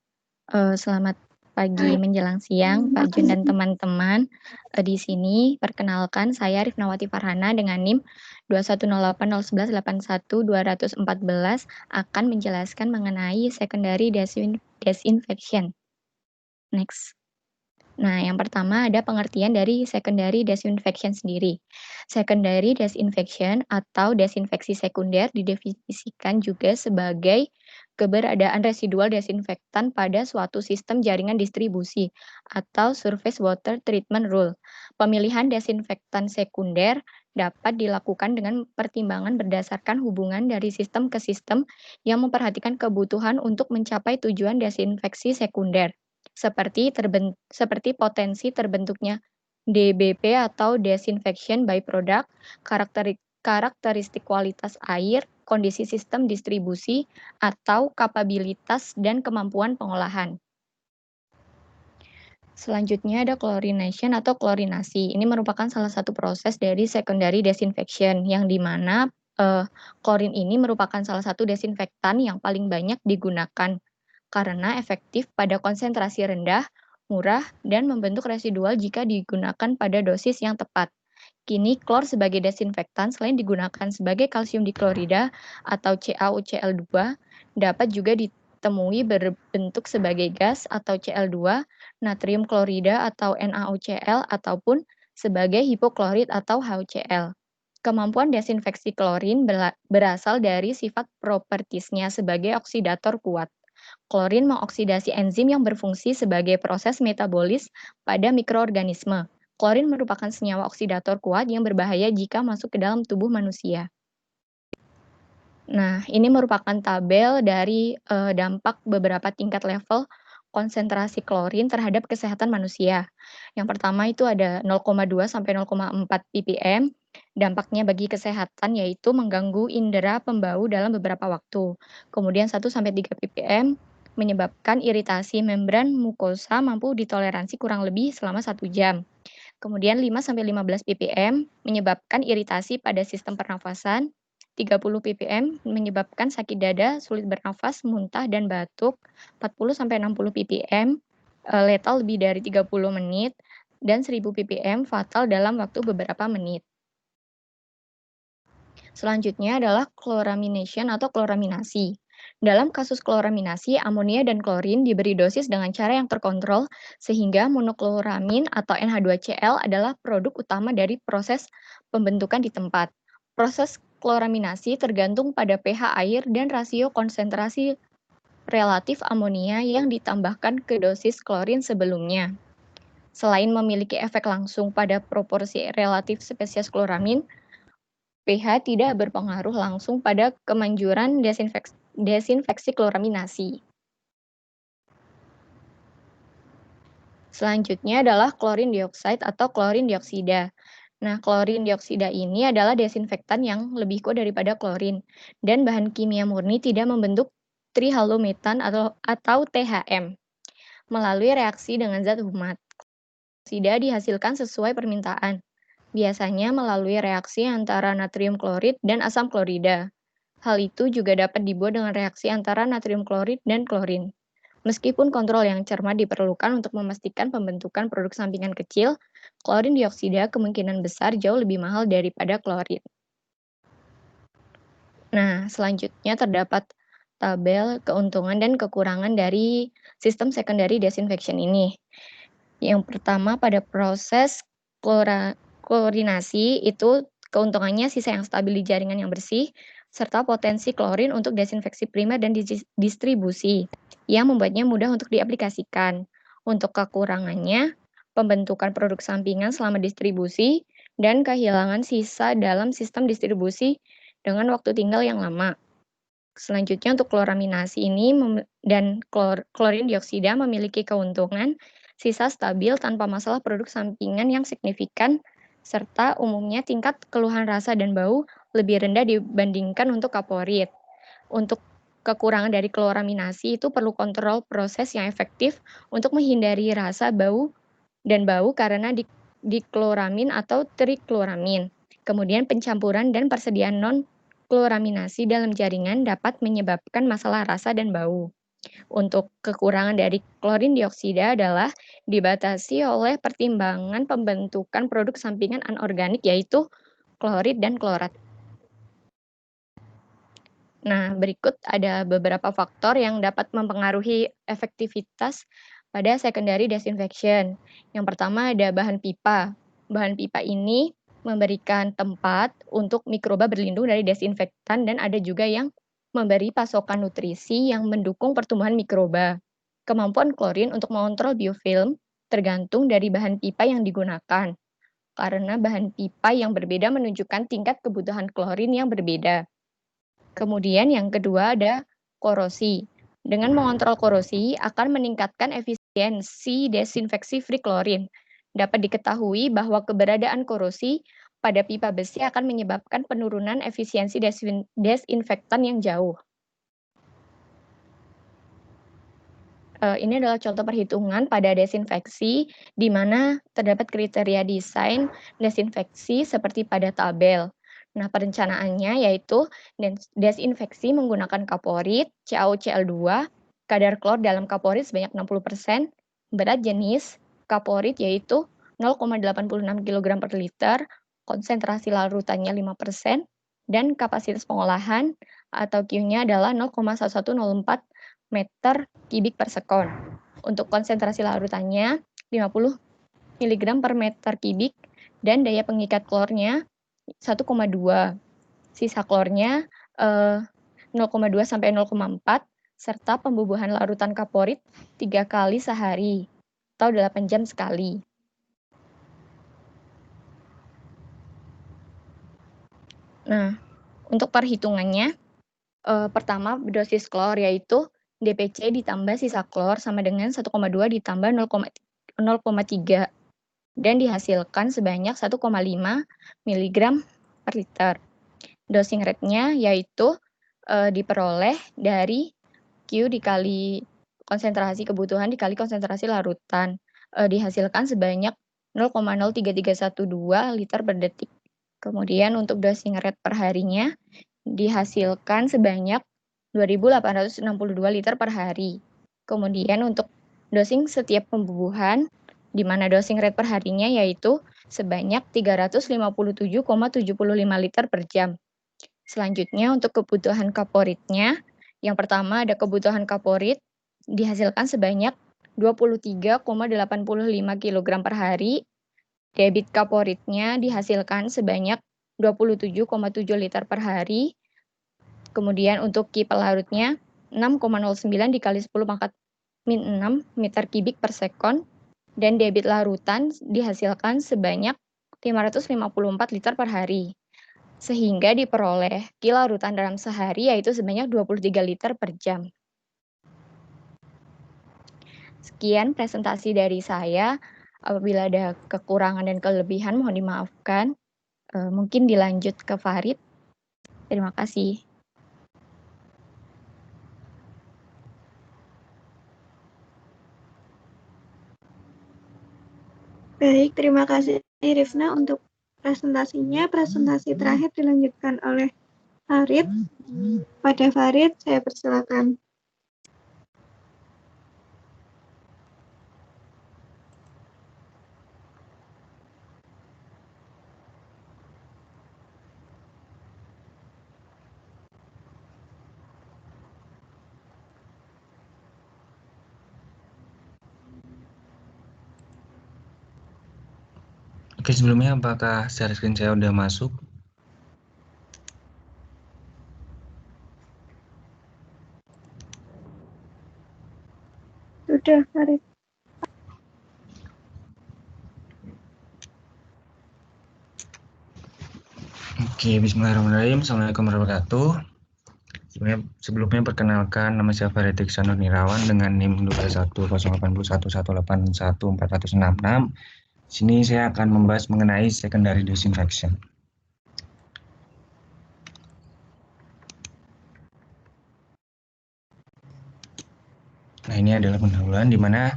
Selamat pagi menjelang siang, Pak Jun dan teman-teman. Di sini perkenalkan saya Rifnawati Farhana dengan NIM 210801181-214 akan menjelaskan mengenai secondary disinfection. Next. Nah, yang pertama ada pengertian dari secondary disinfection sendiri. Secondary disinfection atau desinfeksi sekunder didefinisikan juga sebagai keberadaan residual desinfektan pada suatu sistem jaringan distribusi atau surface water treatment rule. Pemilihan desinfektan sekunder dapat dilakukan dengan pertimbangan berdasarkan hubungan dari sistem ke sistem yang memperhatikan kebutuhan untuk mencapai tujuan desinfeksi sekunder seperti potensi terbentuknya DBP atau disinfection byproduct, karakteristik kualitas air, kondisi sistem distribusi, atau kapabilitas dan kemampuan pengolahan. Selanjutnya ada chlorination atau klorinasi. Ini merupakan salah satu proses dari secondary disinfection yang dimana klorin ini merupakan salah satu desinfektan yang paling banyak digunakan karena efektif pada konsentrasi rendah, murah, dan membentuk residual jika digunakan pada dosis yang tepat. Kini, klor sebagai desinfektan selain digunakan sebagai kalsium diklorida atau CaOCl2, dapat juga ditemui berbentuk sebagai gas atau Cl2, natrium klorida atau NaOCl, ataupun sebagai hipoklorit atau HCl. Kemampuan desinfeksi klorin berasal dari sifat propertisnya sebagai oksidator kuat. Klorin mengoksidasi enzim yang berfungsi sebagai proses metabolis pada mikroorganisme. Klorin merupakan senyawa oksidator kuat yang berbahaya jika masuk ke dalam tubuh manusia. Nah, ini merupakan pptabel dari dampak beberapa tingkat level konsentrasi klorin terhadap kesehatan manusia. Yang pertama itu ada 0,2 sampai 0,4 ppm. Dampaknya bagi kesehatan yaitu mengganggu indera pembau dalam beberapa waktu. Kemudian 1 sampai 3 ppm menyebabkan iritasi membran mukosa mampu ditoleransi kurang lebih selama 1 jam. Kemudian 5 sampai 15 ppm menyebabkan iritasi pada sistem pernafasan. 30 ppm menyebabkan sakit dada, sulit bernafas, muntah, dan batuk. 40 sampai 60 ppm letal lebih dari 30 menit, dan 1000 ppm fatal dalam waktu beberapa menit. Selanjutnya adalah chloramination atau kloraminasi. Dalam kasus kloraminasi, amonia dan klorin diberi dosis dengan cara yang terkontrol sehingga monokloramin atau NH2Cl adalah produk utama dari proses pembentukan di tempat. Proses kloraminasi tergantung pada pH air dan rasio konsentrasi relatif amonia yang ditambahkan ke dosis klorin sebelumnya. Selain memiliki efek langsung pada proporsi relatif spesies kloramin, pH tidak berpengaruh langsung pada kemanjuran desinfeksi kloraminasi. Selanjutnya adalah klorin dioksida atau klorin dioksida. Nah, klorin dioksida ini adalah desinfektan yang lebih kuat daripada klorin, dan bahan kimia murni tidak membentuk trihalometan atau THM melalui reaksi dengan zat humat. Dioksida dihasilkan sesuai permintaan, biasanya melalui reaksi antara natrium klorid dan asam klorida. Hal itu juga dapat dibuat dengan reaksi antara natrium klorid dan klorin. Meskipun kontrol yang cermat diperlukan untuk memastikan pembentukan produk sampingan kecil, klorin dioksida kemungkinan besar jauh lebih mahal daripada klorin. Nah, selanjutnya terdapat tabel keuntungan dan kekurangan dari sistem secondary disinfection ini. Yang pertama, pada proses klorinasi itu keuntungannya sisa yang stabil di jaringan yang bersih, serta potensi klorin untuk desinfeksi primer dan distribusi, yang membuatnya mudah untuk diaplikasikan. Untuk kekurangannya, pembentukan produk sampingan selama distribusi, dan kehilangan sisa dalam sistem distribusi dengan waktu tinggal yang lama. Selanjutnya untuk kloraminasi ini dan klorin dioksida memiliki keuntungan sisa stabil tanpa masalah produk sampingan yang signifikan, serta umumnya tingkat keluhan rasa dan bau lebih rendah dibandingkan untuk kaporit. Untuk kekurangan dari kloraminasi itu perlu kontrol proses yang efektif untuk menghindari rasa bau karena dikloramin atau trikloramin. Kemudian pencampuran dan persediaan kloraminasi dalam jaringan dapat menyebabkan masalah rasa dan bau. Untuk kekurangan dari klorin dioksida adalah dibatasi oleh pertimbangan pembentukan produk sampingan anorganik yaitu klorid dan klorat. Nah, berikut ada beberapa faktor yang dapat mempengaruhi efektivitas pada secondary disinfection. Yang pertama ada bahan pipa. Bahan pipa ini memberikan tempat untuk mikroba berlindung dari desinfektan dan ada juga yang memberi pasokan nutrisi yang mendukung pertumbuhan mikroba. Kemampuan klorin untuk mengontrol biofilm tergantung dari bahan pipa yang digunakan. Karena bahan pipa yang berbeda menunjukkan tingkat kebutuhan klorin yang berbeda. Kemudian yang kedua ada korosi. Dengan mengontrol korosi akan meningkatkan efisiensi desinfeksi free klorin. Dapat diketahui bahwa keberadaan korosi pada pipa besi akan menyebabkan penurunan efisiensi desinfektan yang jauh. Ini adalah contoh perhitungan pada desinfeksi di mana terdapat kriteria desain desinfeksi seperti pada tabel. Nah, perencanaannya yaitu desinfeksi menggunakan kaporit, CaOCl2, kadar klor dalam kaporit sebanyak 60%, berat jenis kaporit yaitu 0,86 kg per liter, konsentrasi larutannya 5%, dan kapasitas pengolahan atau Q-nya adalah 0,1104 meter kubik per sekon. Untuk konsentrasi larutannya 50 mg per meter kubik dan daya pengikat klornya 1,2. Sisa klornya 0,2 sampai 0,4 serta pembubuhan larutan kaporit 3 kali sehari atau 8 jam sekali. Nah, untuk perhitungannya pertama dosis klor yaitu DPC ditambah sisa klor sama dengan 1,2 ditambah 0,3 dan dihasilkan sebanyak 1,5 mg per liter. Dosing rate-nya yaitu diperoleh dari Q dikali konsentrasi kebutuhan dikali konsentrasi larutan. Dihasilkan sebanyak 0,03312 liter per detik. Kemudian untuk dosing rate per harinya dihasilkan sebanyak 2.862 liter per hari. Kemudian untuk dosing setiap pembubuhan, di mana dosing rate per harinya yaitu sebanyak 357,75 liter per jam. Selanjutnya untuk kebutuhan kaporitnya, yang pertama ada kebutuhan kaporit dihasilkan sebanyak 23,85 kg per hari. Debit kaporitnya dihasilkan sebanyak 27,7 liter per hari. Kemudian untuk Q pelarutnya 6,09 dikali 10 pangkat min 6 meter kubik per sekon dan debit larutan dihasilkan sebanyak 554 liter per hari. Sehingga diperoleh Q larutan dalam sehari yaitu sebanyak 23 liter per jam. Sekian presentasi dari saya. Apabila ada kekurangan dan kelebihan mohon dimaafkan. Mungkin dilanjut ke Farid. Terima kasih. Baik, terima kasih Rifna untuk presentasinya. Presentasi terakhir dilanjutkan oleh Farid. Pada Farid, saya persilakan. Oke, sebelumnya apakah share screen saya udah masuk? Sudah, Farid. Oke, bismillahirrahmanirrahim. Assalamualaikum warahmatullahi wabarakatuh. Sebelumnya perkenalkan, nama saya Farid Iksanur Nirawan dengan NIM 2108181811466. Sini saya akan membahas mengenai secondary disinfection. Nah, ini adalah pendahuluan di mana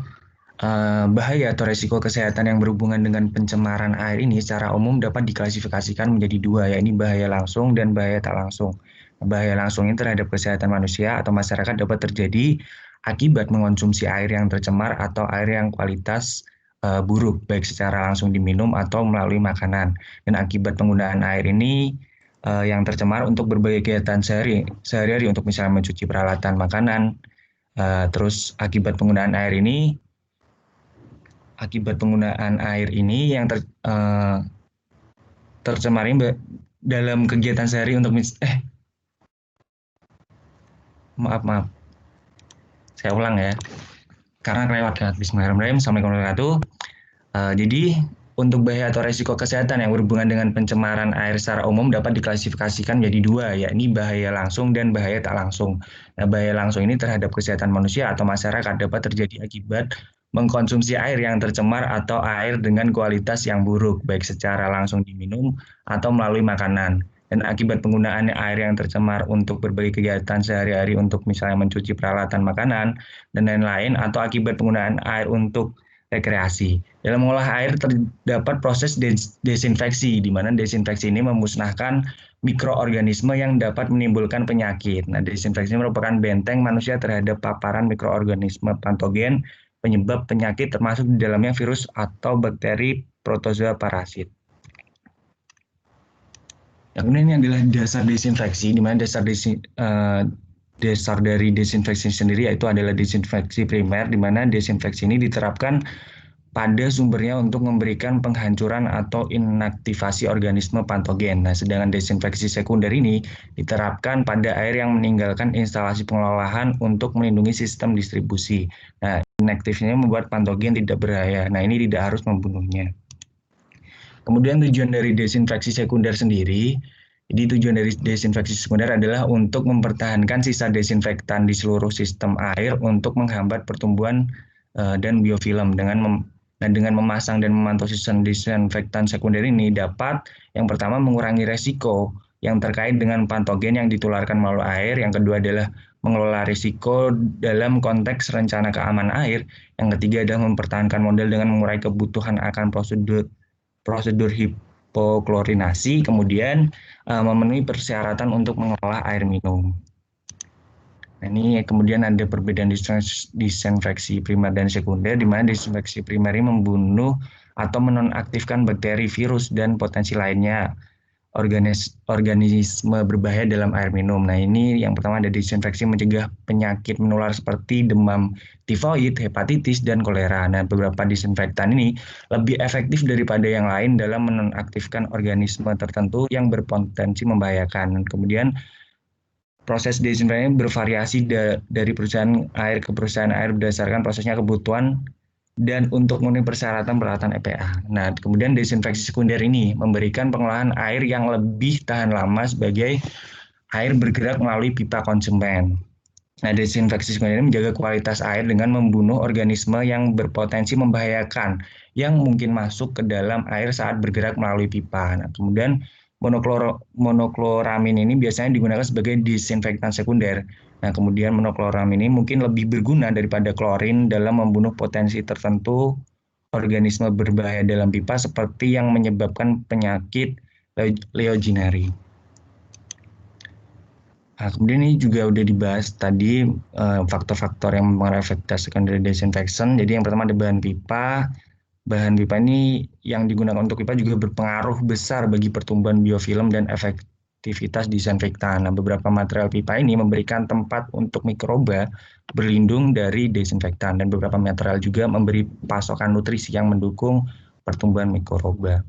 Bahaya atau resiko kesehatan yang berhubungan dengan pencemaran air ini secara umum dapat diklasifikasikan menjadi dua, yakni bahaya langsung dan bahaya tak langsung. Bahaya langsung ini terhadap kesehatan manusia atau masyarakat dapat terjadi akibat mengonsumsi air yang tercemar atau air yang kualitas buruk, baik secara langsung diminum atau melalui makanan. Dan akibat penggunaan air ini yang tercemar untuk berbagai kegiatan sehari-hari untuk misalnya mencuci peralatan makanan. Terus akibat penggunaan air ini yang tercemar ini dalam kegiatan sehari untuk maaf saya ulang ya karena kelewat kan. Bismillahirrahmanirrahim. Assalamualaikum warahmatullahi wabarakatuh. Jadi untuk bahaya atau resiko kesehatan yang berhubungan dengan pencemaran air secara umum dapat diklasifikasikan menjadi dua, yakni bahaya langsung dan bahaya tak langsung. Nah, bahaya langsung ini terhadap kesehatan manusia atau masyarakat dapat terjadi akibat mengkonsumsi air yang tercemar atau air dengan kualitas yang buruk, baik secara langsung diminum atau melalui makanan. Dan akibat penggunaan air yang tercemar untuk berbagai kegiatan sehari-hari untuk misalnya mencuci peralatan makanan dan lain-lain, atau akibat penggunaan air untuk rekreasi. Dalam mengolah air terdapat proses desinfeksi, di mana desinfeksi ini memusnahkan mikroorganisme yang dapat menimbulkan penyakit. Nah, desinfeksi merupakan benteng manusia terhadap paparan mikroorganisme patogen penyebab penyakit termasuk di dalamnya virus atau bakteri, protozoa, parasit. Yang kemudian ini adalah dasar desinfeksi, di mana dasar dari desinfeksi sendiri yaitu adalah desinfeksi primer, di mana desinfeksi ini diterapkan pada sumbernya untuk memberikan penghancuran atau inaktivasi organisme patogen. Nah, sedangkan desinfeksi sekunder ini diterapkan pada air yang meninggalkan instalasi pengolahan untuk melindungi sistem distribusi. Nah, inaktifnya membuat patogen tidak berbahaya. Nah, ini tidak harus membunuhnya. Kemudian tujuan dari desinfeksi sekunder sendiri, jadi tujuan dari desinfeksi sekunder adalah untuk mempertahankan sisa desinfektan di seluruh sistem air untuk menghambat pertumbuhan dan biofilm. Dengan memasang dan memantau sistem desinfektan sekunder ini dapat yang pertama mengurangi resiko yang terkait dengan patogen yang ditularkan melalui air. Yang kedua adalah mengelola risiko dalam konteks rencana keamanan air. Yang ketiga adalah mempertahankan modal dengan mengurangi kebutuhan akan prosedur hipoklorinasi, kemudian memenuhi persyaratan untuk mengolah air minum. Nah, ini kemudian ada perbedaan disinfeksi primer dan sekunder, di mana desinfeksi primer ini membunuh atau menonaktifkan bakteri, virus, dan potensi lainnya organisme berbahaya dalam air minum. Nah, ini yang pertama ada desinfeksi mencegah penyakit menular seperti demam tifoid, hepatitis, dan kolera. Nah, beberapa disinfektan ini lebih efektif daripada yang lain dalam menonaktifkan organisme tertentu yang berpotensi membahayakan. Kemudian proses desinfeksi bervariasi dari perusahaan air ke perusahaan air berdasarkan prosesnya kebutuhan dan untuk memenuhi persyaratan peralatan EPA. Nah, kemudian desinfeksi sekunder ini memberikan pengolahan air yang lebih tahan lama sebagai air bergerak melalui pipa konsumen. Nah, desinfeksi sekunder ini menjaga kualitas air dengan membunuh organisme yang berpotensi membahayakan yang mungkin masuk ke dalam air saat bergerak melalui pipa. Nah, kemudian monokloramin ini biasanya digunakan sebagai disinfektan sekunder. Nah, kemudian monokloramin ini mungkin lebih berguna daripada klorin dalam membunuh potensi tertentu organisme berbahaya dalam pipa seperti yang menyebabkan penyakit Legionnaires. Nah, kemudian ini juga udah dibahas tadi faktor-faktor yang mempengaruhi efektivitas secondary disinfection. Jadi yang pertama ada bahan pipa. Bahan pipa ini yang digunakan untuk pipa juga berpengaruh besar bagi pertumbuhan biofilm dan efektivitas disinfektan. Nah, beberapa material pipa ini memberikan tempat untuk mikroba berlindung dari desinfektan, dan beberapa material juga memberi pasokan nutrisi yang mendukung pertumbuhan mikroba.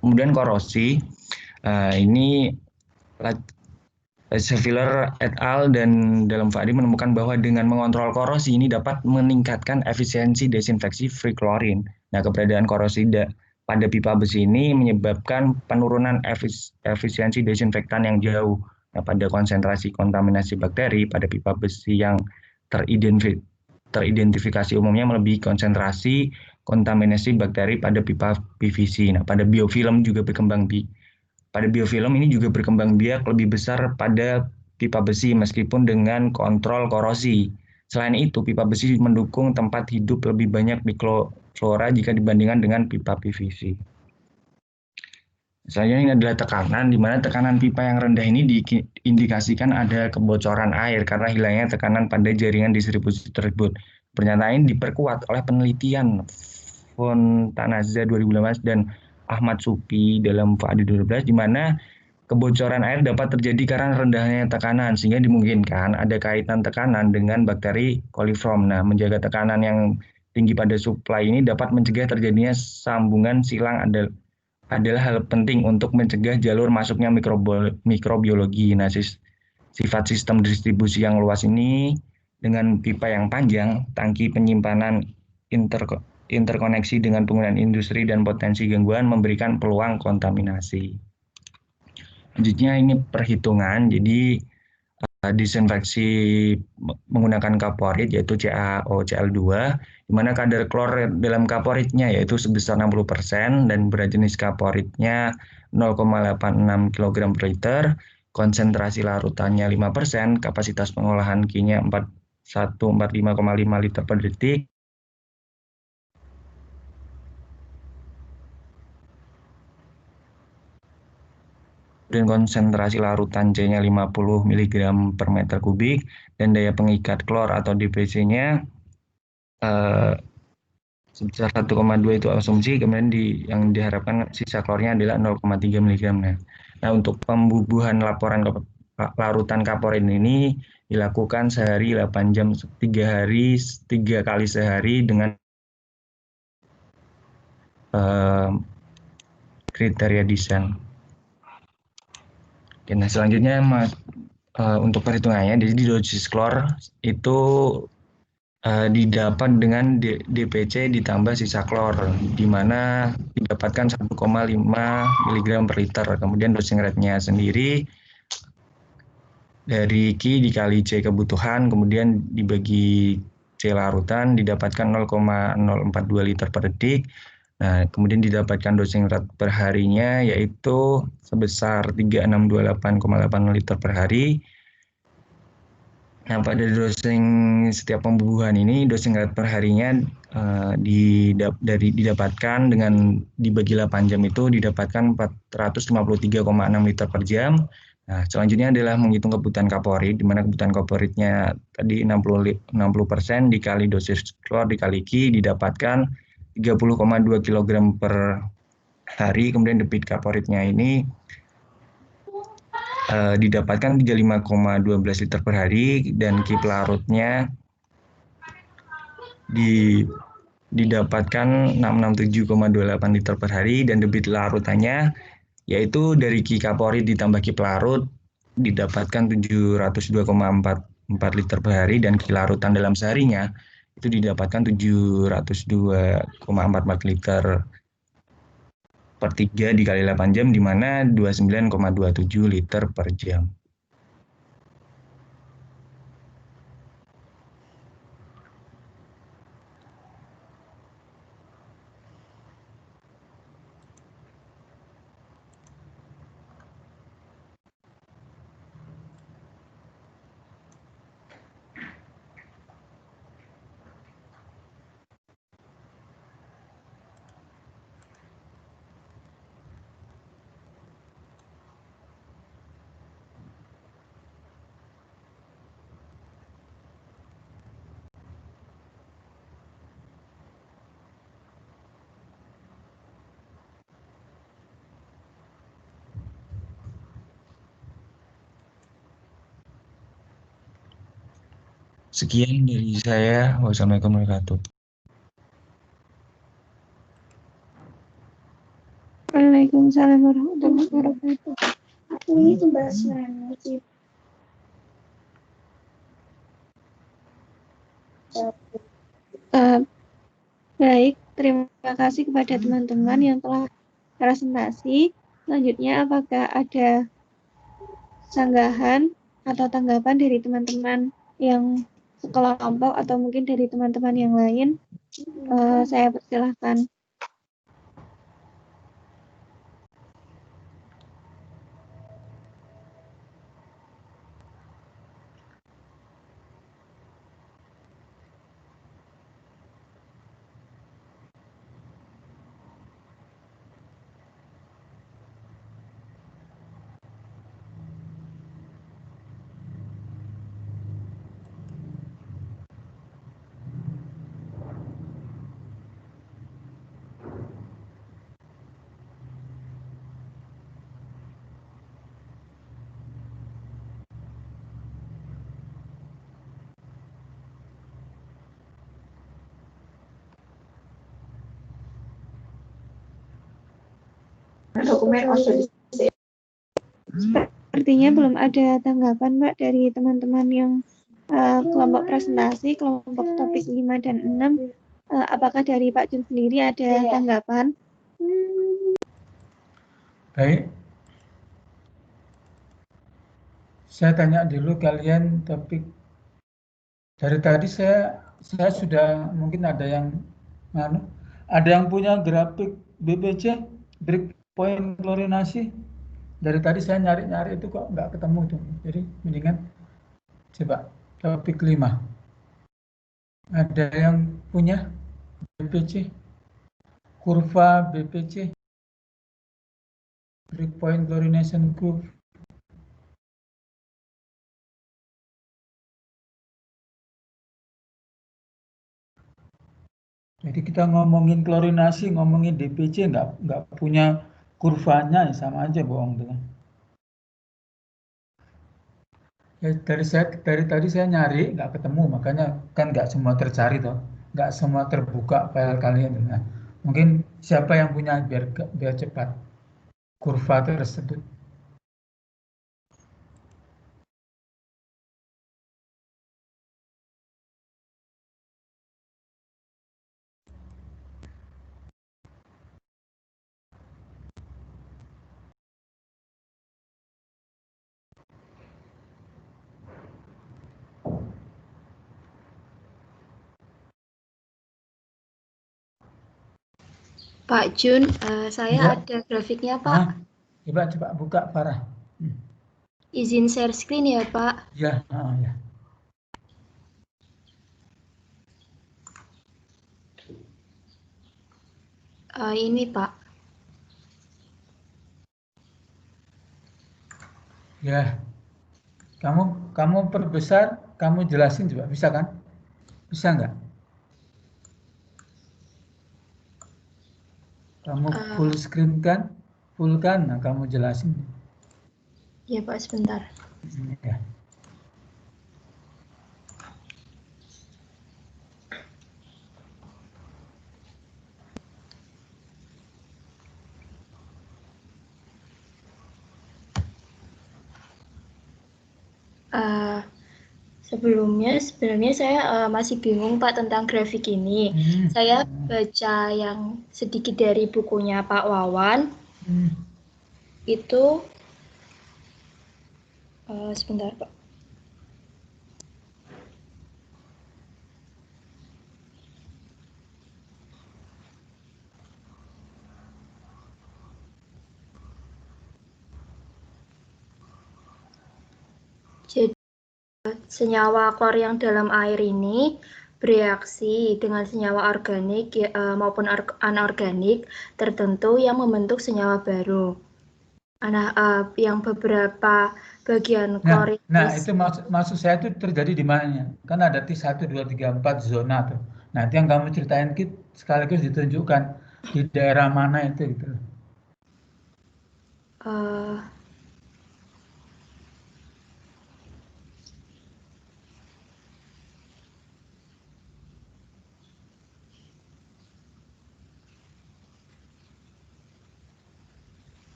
Kemudian korosi, ini Seviller et al. Dan dalam Fadi menemukan bahwa dengan mengontrol korosi ini dapat meningkatkan efisiensi desinfeksi free chlorine. Nah, keberadaan korosi pada pipa besi ini menyebabkan penurunan efisiensi desinfektan yang jauh. Nah, pada konsentrasi kontaminasi bakteri pada pipa besi yang teridentifikasi umumnya melebihi konsentrasi kontaminasi bakteri pada pipa PVC. Nah, pada biofilm ini juga berkembang biak lebih besar pada pipa besi meskipun dengan kontrol korosi. Selain itu, pipa besi mendukung tempat hidup lebih banyak mikroflora jika dibandingkan dengan pipa PVC. Selanjutnya ini adalah tekanan, di mana tekanan pipa yang rendah ini diindikasikan ada kebocoran air karena hilangnya tekanan pada jaringan distribusi tersebut. Pernyataan ini diperkuat oleh penelitian Fontanaza 2018 dan Ahmad Supi dalam FAAD 2012, di mana kebocoran air dapat terjadi karena rendahnya tekanan, sehingga dimungkinkan ada kaitan tekanan dengan bakteri coliform. Nah, menjaga tekanan yang tinggi pada suplai ini dapat mencegah terjadinya sambungan silang adalah hal penting untuk mencegah jalur masuknya mikrobiologi. Nah, sifat sistem distribusi yang luas ini dengan pipa yang panjang, tangki penyimpanan interkoneksi dengan penggunaan industri dan potensi gangguan memberikan peluang kontaminasi. Selanjutnya ini perhitungan, jadi disinfeksi menggunakan kaporit yaitu CaOCl2, di mana kadar klor dalam kaporitnya yaitu sebesar 60% dan berat jenis kaporitnya 0,86 kg per liter, konsentrasi larutannya 5%, kapasitas pengolahan Q-nya 4145,5 liter per detik, dan konsentrasi larutan C-nya 50 mg per meter kubik, dan daya pengikat klor atau DPC-nya sebesar 1,2 itu asumsi, kemudian yang diharapkan sisa klornya adalah 0,3 mg. Nah, untuk pembubuhan larutan kaporit ini dilakukan sehari 8 jam, 3 kali sehari dengan kriteria desain. Oke, nah selanjutnya untuk perhitungannya, jadi dosis klor itu didapat dengan DPC ditambah sisa klor, di mana didapatkan 1,5 mg per liter. Kemudian dosing rate-nya sendiri dari Q dikali C kebutuhan, kemudian dibagi C larutan, didapatkan 0,042 liter per detik. Nah, kemudian didapatkan dosing rate per harinya yaitu sebesar 3628,8 liter per hari. Nah, pada dosing setiap pembubuhan ini, dosing rate per harinya didapatkan dengan dibagi 8 jam itu didapatkan 453,6 liter per jam. Nah, selanjutnya adalah menghitung kebutuhan kaporit, di mana kebutuhan kaporitnya tadi 60% dikali dosis klor dikali Q didapatkan 30,2 kg per hari. Kemudian debit kaporitnya ini didapatkan 35,12 liter per hari, dan Q pelarutnya didapatkan 667,28 liter per hari, dan debit larutannya yaitu dari Q kaporit ditambah Q pelarut didapatkan 702,44 liter per hari, dan Q larutan dalam seharinya itu didapatkan 702,44 liter per 3 dikali 8 jam, di mana 29,27 liter per jam. Sekian dari saya. Wassalamualaikum warahmatullahi wabarakatuh. Waalaikumsalam warahmatullahi wabarakatuh. Ini pembahasan baik, terima kasih kepada teman-teman yang telah presentasi. Selanjutnya, apakah ada sanggahan atau tanggapan dari teman-teman yang sekelompok atau mungkin dari teman-teman yang lain? Saya persilahkan. dokumen Sepertinya belum ada tanggapan Mbak dari teman-teman yang kelompok presentasi, kelompok topik 5 dan 6. Apakah dari Pak Jun sendiri ada tanggapan? Baik. Saya tanya dulu kalian topik. Dari tadi saya sudah mungkin ada yang punya grafik BPC, breakpoint klorinasi. Dari tadi saya nyari-nyari itu kok nggak ketemu tuh. Jadi mendingan coba topik 5. Ada yang punya BPC, kurva BPC, breakpoint chlorination curve. Jadi kita ngomongin klorinasi, ngomongin DPC, nggak punya kurvanya, ya sama aja bohong tuh. Ya, dari tadi saya nyari nggak ketemu, makanya kan nggak semua tercari toh, nggak semua terbuka file kalian. Nah, mungkin siapa yang punya biar cepat kurva tersebut. Pak Jun, saya Ya. ada grafiknya, Pak. Coba buka, Farah. Izin share screen ya, Pak. Ya, ya. Ini, Pak. Ya. Kamu perbesar, kamu jelasin coba, bisa kan? Bisa nggak? Kamu full screen kan? Full kan? Nah, kamu jelasin. Ya, Pak, sebentar. Ya. Sebelumnya sebenarnya saya masih bingung Pak tentang grafik ini. Saya baca yang sedikit dari bukunya Pak Wawan. Itu sebentar Pak. Jadi senyawa klor yang dalam air ini bereaksi dengan senyawa organik maupun anorganik tertentu yang membentuk senyawa baru. Nah, yang beberapa bagian klor. Nah, itu maksud saya itu terjadi di mana? Kan ada T1, 2, 3, 4 zona tuh. Nah, itu yang kamu ceritain sekaligus ditunjukkan di daerah mana itu gitu.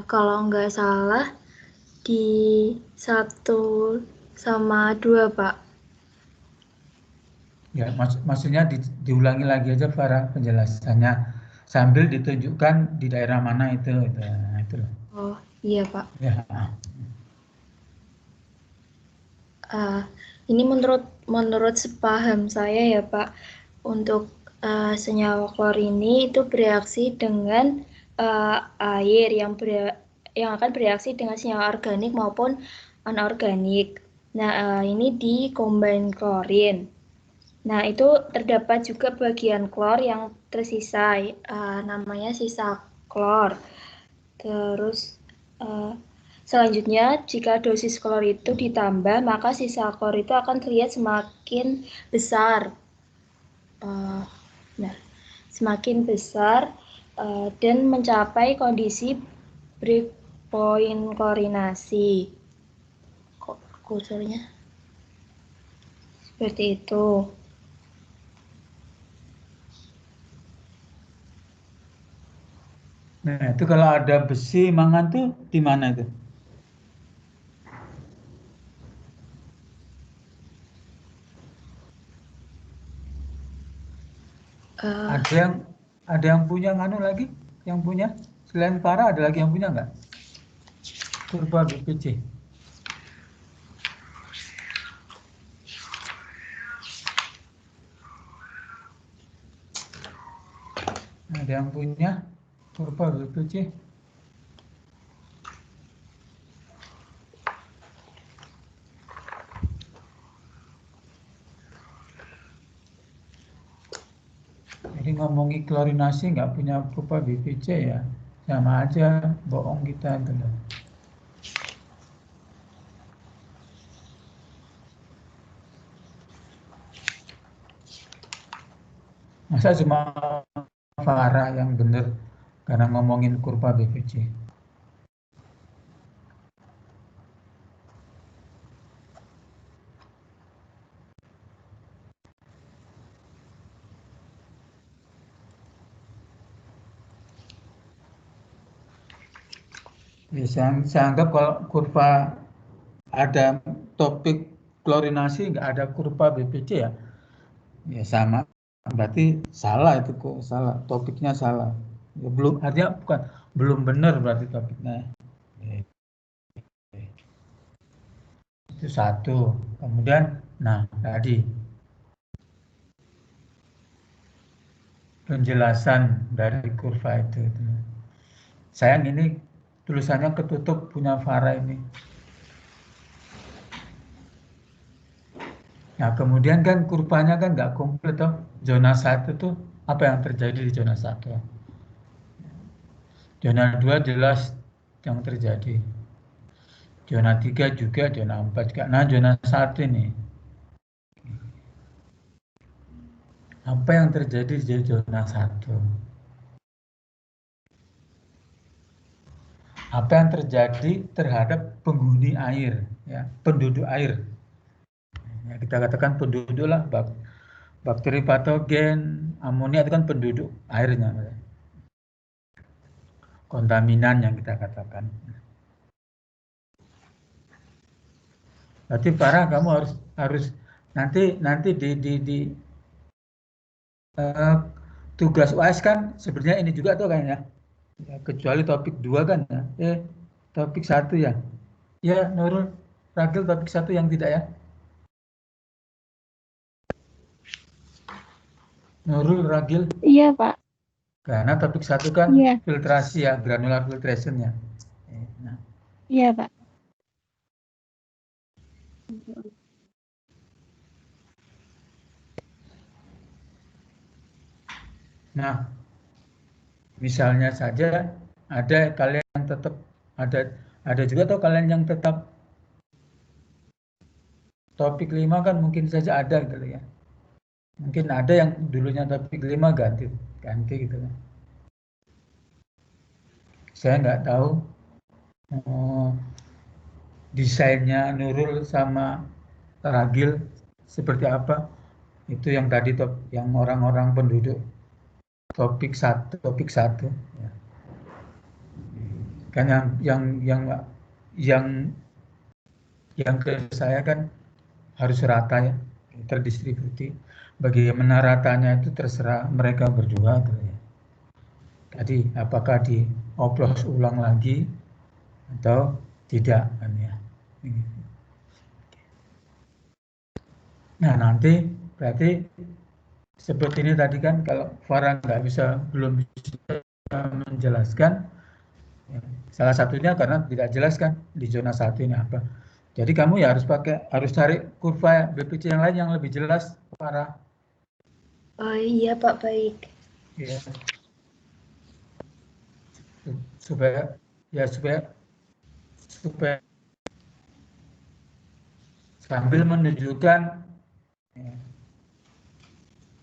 Kalau nggak salah di 1 sama 2 Pak. Ya, maksudnya diulangi lagi aja Farah penjelasannya sambil ditunjukkan di daerah mana itu. Nah, itu. Oh iya Pak. Ya. Ini menurut sepaham saya ya Pak, untuk senyawa klor ini itu bereaksi dengan air yang akan bereaksi dengan senyawa organik maupun anorganik. Nah, ini di combine klorin. Nah, itu terdapat juga bagian klor yang tersisa, namanya sisa klor. Terus Selanjutnya, jika dosis klor itu ditambah, maka sisa klor itu akan terlihat semakin besar. Semakin besar dan mencapai kondisi breakpoint klorinasi. Kursornya seperti itu. Nah, itu kalau ada besi mangan tuh di mana itu? Ada yang punya nganu lagi? Yang punya selain Farah ada lagi yang punya nggak? Kurva BPC. Ada yang punya kurva BPC? Jadi ngomongi klorinasi nggak punya kurva BPC ya, sama aja bohong kita gitu. Masa cuma Farah yang benar karena ngomongin kurva BPC. Ya, saya anggap kalau kurva ada topik klorinasi nggak ada kurva BPC ya, ya sama, berarti salah itu kok, salah topiknya salah. Ya, belum, artinya bukan belum benar berarti topiknya. Itu satu. Kemudian, nah tadi penjelasan dari kurva itu. Sayang ini tulisannya ketutup punya Farah ini. Nah, kemudian kan kurvanya kan nggak komplit toh. Zona 1 tuh apa yang terjadi di zona 1? Zona 2 jelas yang terjadi. Zona 3 juga, zona 4 juga. Nah, zona 1 ini. Apa yang terjadi di zona 1? Apa yang terjadi terhadap penghuni air, ya, penduduk air? Ya, kita katakan penduduk lah, bakteri patogen, amonia itu kan penduduk airnya, kontaminan yang kita katakan. Berarti Farah kamu harus nanti di tugas UAS kan sebenarnya ini juga tuh kayaknya. Ya, kecuali topik 2 kan ya. Topik 1 ya. Ya, Nurul Ragil topik 1 yang tidak ya. Nurul Ragil. Iya, Pak. Karena topik 1 kan Iya. filtrasi ya, granular filtration-nya. Nah. Iya, Pak. Nah, misalnya saja ada kalian yang tetap ada juga tuh kalian yang tetap topik 5 kan mungkin saja ada gitu ya. Mungkin ada yang dulunya topik 5 ganti gitu kan. Saya nggak tahu desainnya Nurul sama Ragil seperti apa. Itu yang tadi yang orang-orang penduduk topik satu ya. Kan yang ke saya kan harus rata ya, terdistribusi. Bagaimana ratanya itu terserah mereka berdua gitu ya. Tadi apakah dioplos ulang lagi atau tidak kan ya. Nah, nanti berarti seperti ini tadi kan kalau Farah belum bisa menjelaskan, ya, salah satunya karena tidak jelaskan di zona 1 ini apa. Jadi kamu ya harus cari kurva BPC yang lain yang lebih jelas, Farah. Oh iya Pak, baik. Ya. Supaya supaya sambil menunjukkan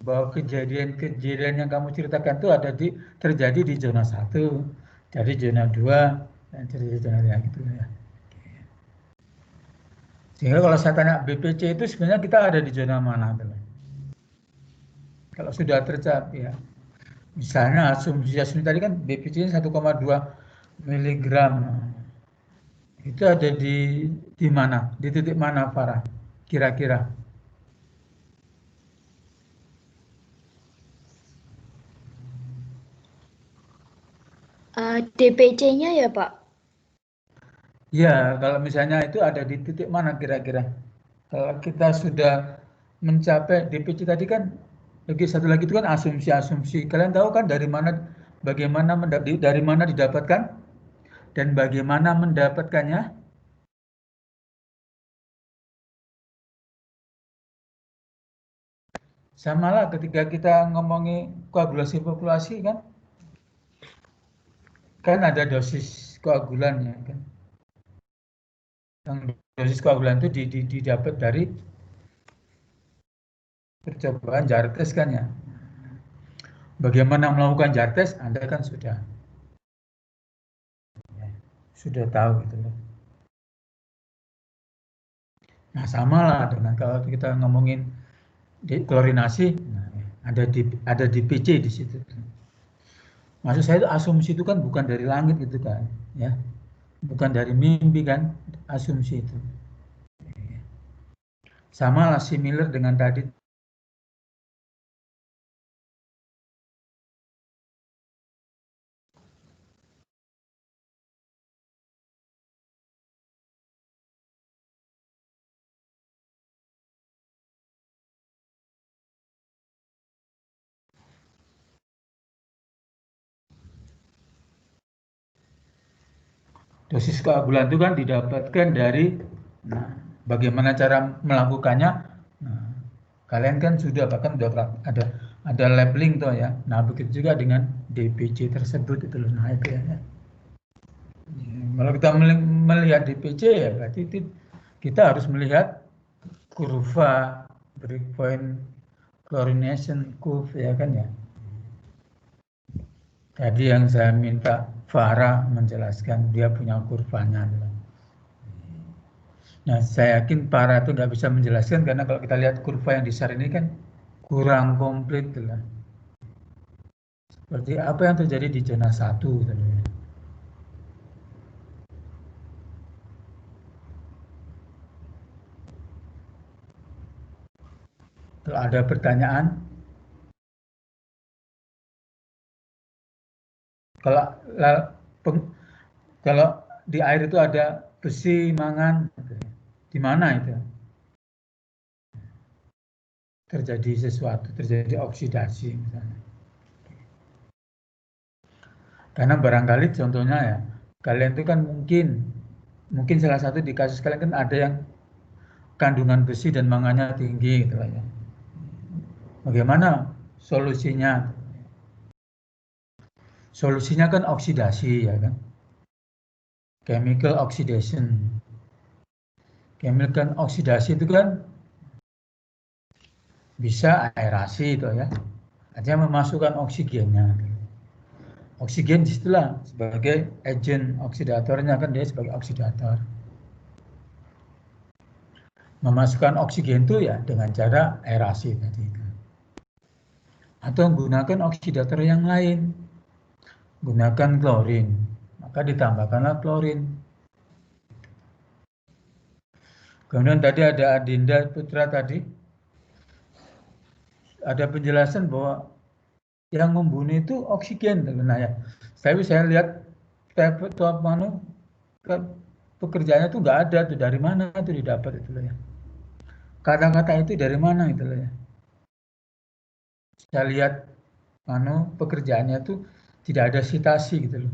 bahwa kejadian-kejadian yang kamu ceritakan itu terjadi di zona 1, jadi zona 2, dan terjadi zona 3 gitu ya. Sehingga kalau saya tanya BPC itu sebenarnya kita ada di zona mana? Kalau sudah tercapai ya. Misalnya asumsi tadi kan BPC 1,2 mg. Itu ada di mana? Di titik mana, Farah? Kira-kira? DPC-nya ya, Pak? Ya, kalau misalnya itu ada di titik mana kira-kira? Kalau kita sudah mencapai DPC tadi kan, satu lagi itu kan asumsi-asumsi. Kalian tahu kan dari mana, bagaimana dari mana didapatkan dan bagaimana mendapatkannya? Sama lah ketika kita ngomongin koagulasi populasi kan ada dosis koagulannya kan. Yang dosis koagulan itu didapat dari percobaan jar tes kan ya. Bagaimana melakukan jar tes? Anda kan sudah tahu gitu loh. Nah sama lah dengan kalau kita ngomongin klorinasi, nah, ada DPC di situ. Maksud saya itu asumsi itu kan bukan dari langit gitu kan, ya, bukan dari mimpi kan, asumsi itu. Sama lah similar dengan tadi. Dosis koagulan itu kan didapatkan dari, nah, bagaimana cara melakukannya. Nah, kalian kan sudah bahkan sudah ada labeling tuh ya. Nah begitu juga dengan DPC tersebut itu loh. Nah itu ya. Kalau kita melihat DPC ya berarti kita harus melihat kurva breakpoint chlorination curve ya kan ya. Tadi yang saya minta Farah menjelaskan, dia punya kurvanya. Nah, saya yakin Farah itu nggak bisa menjelaskan karena kalau kita lihat kurva yang di SAR ini kan kurang komplit lah. Seperti apa yang terjadi di zona 1 tadi. Kalau ada pertanyaan, kalau di air itu ada besi, mangan, di mana itu? Terjadi sesuatu, terjadi oksidasi misalnya. Karena barangkali contohnya ya, kalian itu kan mungkin salah satu di kasus kalian kan ada yang kandungan besi dan mangannya tinggi gitu ya. Bagaimana solusinya? Solusinya kan oksidasi ya kan. Chemical oxidation. Chemical oksidasi itu kan bisa aerasi itu ya. Artinya memasukkan oksigennya. Oksigen disitulah sebagai agent oksidatornya kan, dia sebagai oksidator. Memasukkan oksigen itu ya dengan cara aerasi tadi. Atau menggunakan oksidator yang lain. Gunakan klorin, maka ditambahkanlah klorin. Kemudian tadi ada Adinda Putra tadi, ada penjelasan bahwa yang membunuh itu oksigen. Nah ya, saya lihat pekerjaannya itu nggak ada tuh, dari mana itu didapat itu loh ya. Kata-kata itu dari mana itu loh ya. Saya lihat pekerjaannya itu tidak ada sitasi gitu loh.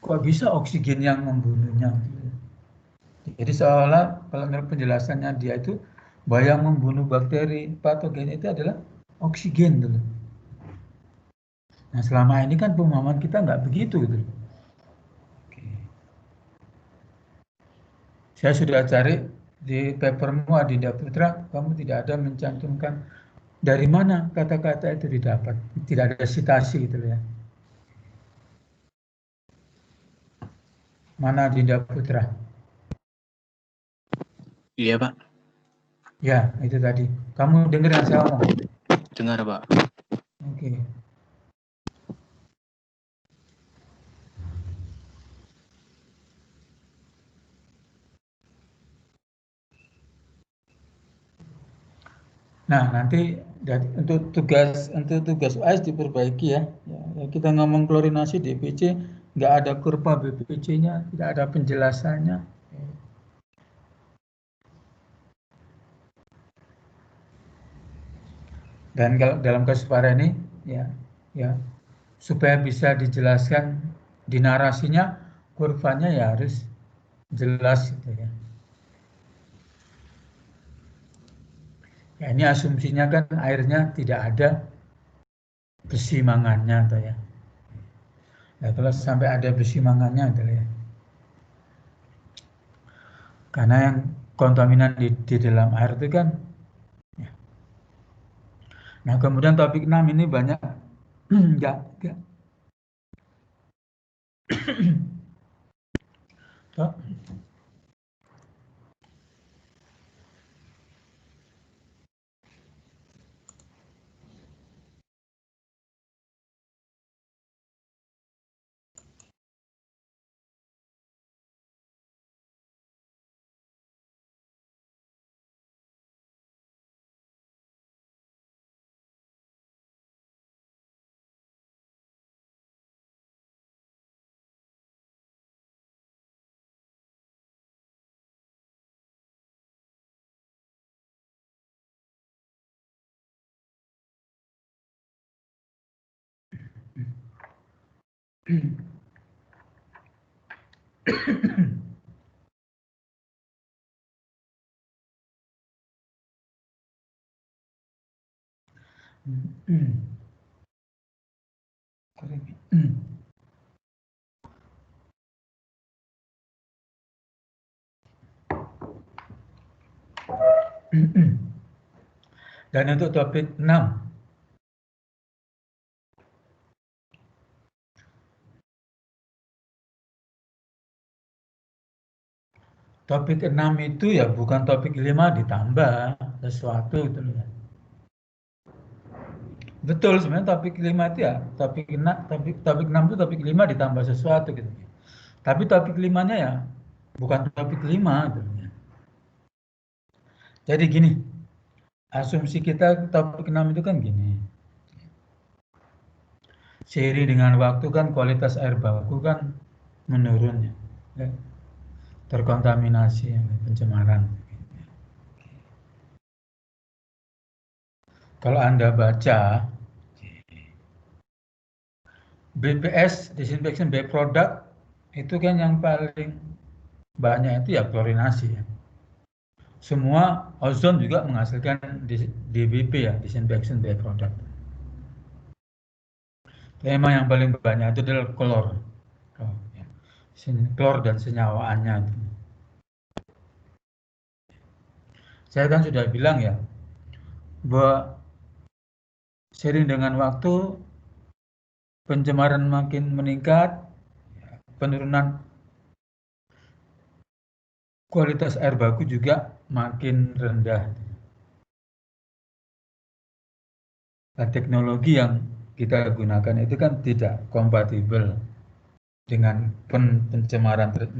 Kok bisa oksigen yang membunuhnya? Jadi seolah kalau menurut penjelasannya dia itu bahwa yang membunuh bakteri patogen itu adalah oksigen dulu. Nah, selama ini kan pemahaman kita nggak begitu gitu. Oke. Saya sudah cari di papermu Adinda Putra, kamu tidak ada mencantumkan dari mana kata-kata itu didapat. Tidak ada citasi gitu ya. Mana Adinda Putra? Iya, Pak. Ya, itu tadi. Kamu dengar yang saya ngomong? Dengar, Pak. Oke. Nah, nanti untuk tugas UAS diperbaiki ya. Ya, kita ngomong klorinasi DPC, nggak ada kurva BPC-nya, tidak ada penjelasannya. Dan kalau dalam kasus Farah ini, ya supaya bisa dijelaskan di narasinya, kurvanya ya harus jelas gitu ya. Ya ini asumsinya kan airnya tidak ada besi mangannya atau ya. Ya kalau sampai ada besi mangannya gitu ya. Karena yang kontaminan di dalam air itu kan. Ya. Nah kemudian topik 6 ini banyak enggak. Dan untuk topik 6, topik 6 itu ya bukan topik 5 ditambah sesuatu gitu loh. Betul, sebenarnya topik 5 itu ya topik 6 itu topik 5 ditambah sesuatu gitu. Tapi topik 5-nya ya bukan topik 5 gitu. Jadi gini, asumsi kita topik 6 itu kan gini. Seiring dengan waktu kan kualitas air baku kan menurun ya. Terkontaminasi, pencemaran. Kalau Anda baca BPS, disinfection byproduct, itu kan yang paling banyak itu ya klorinasi ya. Semua ozon juga menghasilkan DBP ya, disinfection byproduct. Memang yang paling banyak itu adalah klor. Klor dan senyawaannya. Saya kan sudah bilang ya, bahwa seiring dengan waktu pencemaran makin meningkat, penurunan kualitas air baku juga makin rendah. Nah, teknologi yang kita gunakan itu kan tidak kompatibel dengan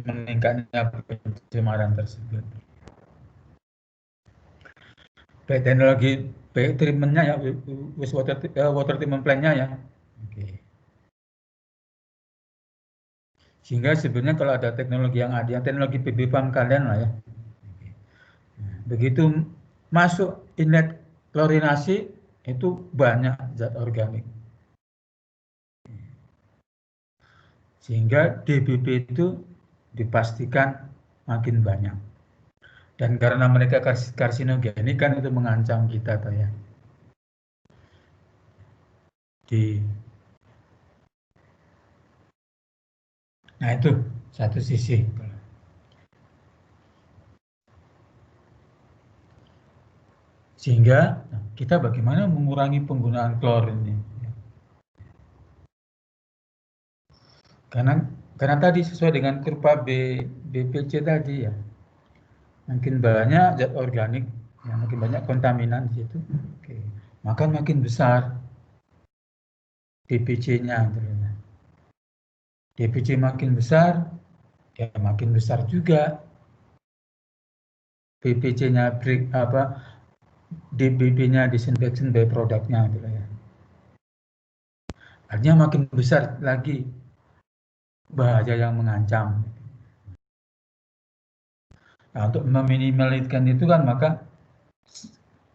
meningkatnya pencemaran tersebut. Baik teknologi, baik treatmentnya ya, water treatment plan-nya ya. Oke. Sehingga sebenarnya kalau ada teknologi yang ada, teknologi PB-PAM kalian lah ya. Begitu masuk inlet klorinasi itu banyak zat organik. Sehingga DBP itu dipastikan makin banyak. Dan karena mereka karsinogenik kan itu mengancam kita tuh ya. Nah itu satu sisi. Sehingga kita bagaimana mengurangi penggunaan klor ini. Karena tadi sesuai dengan kurva BPC tadi ya, makin banyak zat organik, ya, makin banyak kontaminan di situ, maka makin besar DPC-nya. DPC makin besar, ya makin besar juga BPC-nya, DBP-nya, disinfection byproduct-nya. Artinya makin besar lagi bahaya yang mengancam. Nah, untuk meminimalkan itu kan maka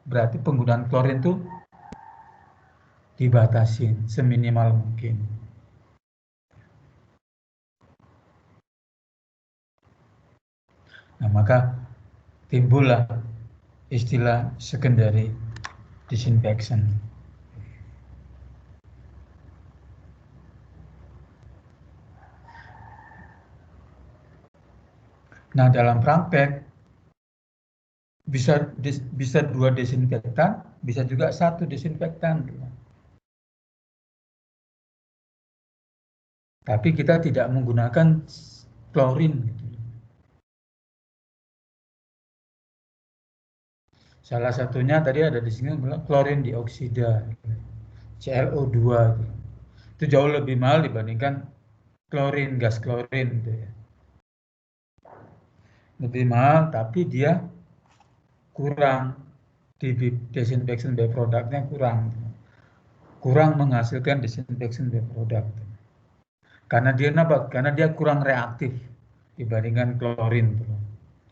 berarti penggunaan klorin itu dibatasi seminimal mungkin. Nah, maka timbullah istilah secondary disinfection. Nah, dalam praktek bisa 2 desinfektan, bisa juga 1 desinfektan. Tapi kita tidak menggunakan klorin. Salah satunya tadi ada di sini klorin dioksida, ClO2. Itu jauh lebih mahal dibandingkan klorin, gas klorin. Lebih mahal, tapi dia kurang, disinfection byproduct-nya kurang menghasilkan disinfection byproduct. Karena dia kurang reaktif dibandingkan klorin,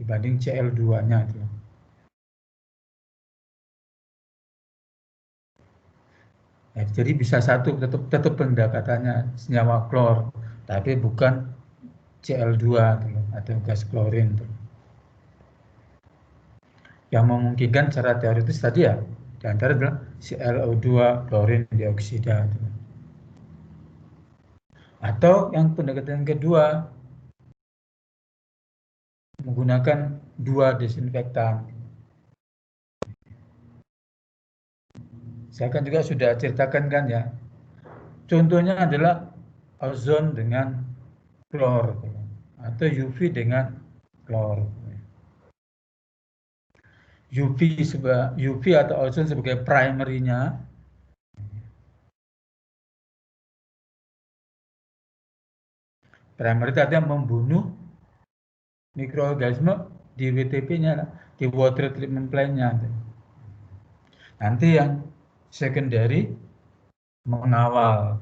dibanding Cl2-nya. Ya, jadi bisa satu tetap pendekatannya senyawa klor, tapi bukan Cl2 atau gas klorin. Yang memungkinkan secara teoritis tadi ya, di antara adalah ClO2 klorin dioksida. Atau yang pendekatan kedua, menggunakan 2 desinfektan. Saya kan juga sudah ceritakan kan ya. Contohnya adalah ozon dengan klor atau UV dengan klor. UV atau ozon sebagai primary-nya. Primary itu artinya membunuh mikroorganisme di WTP-nya, di water treatment plant-nya. Nanti yang secondary mengawal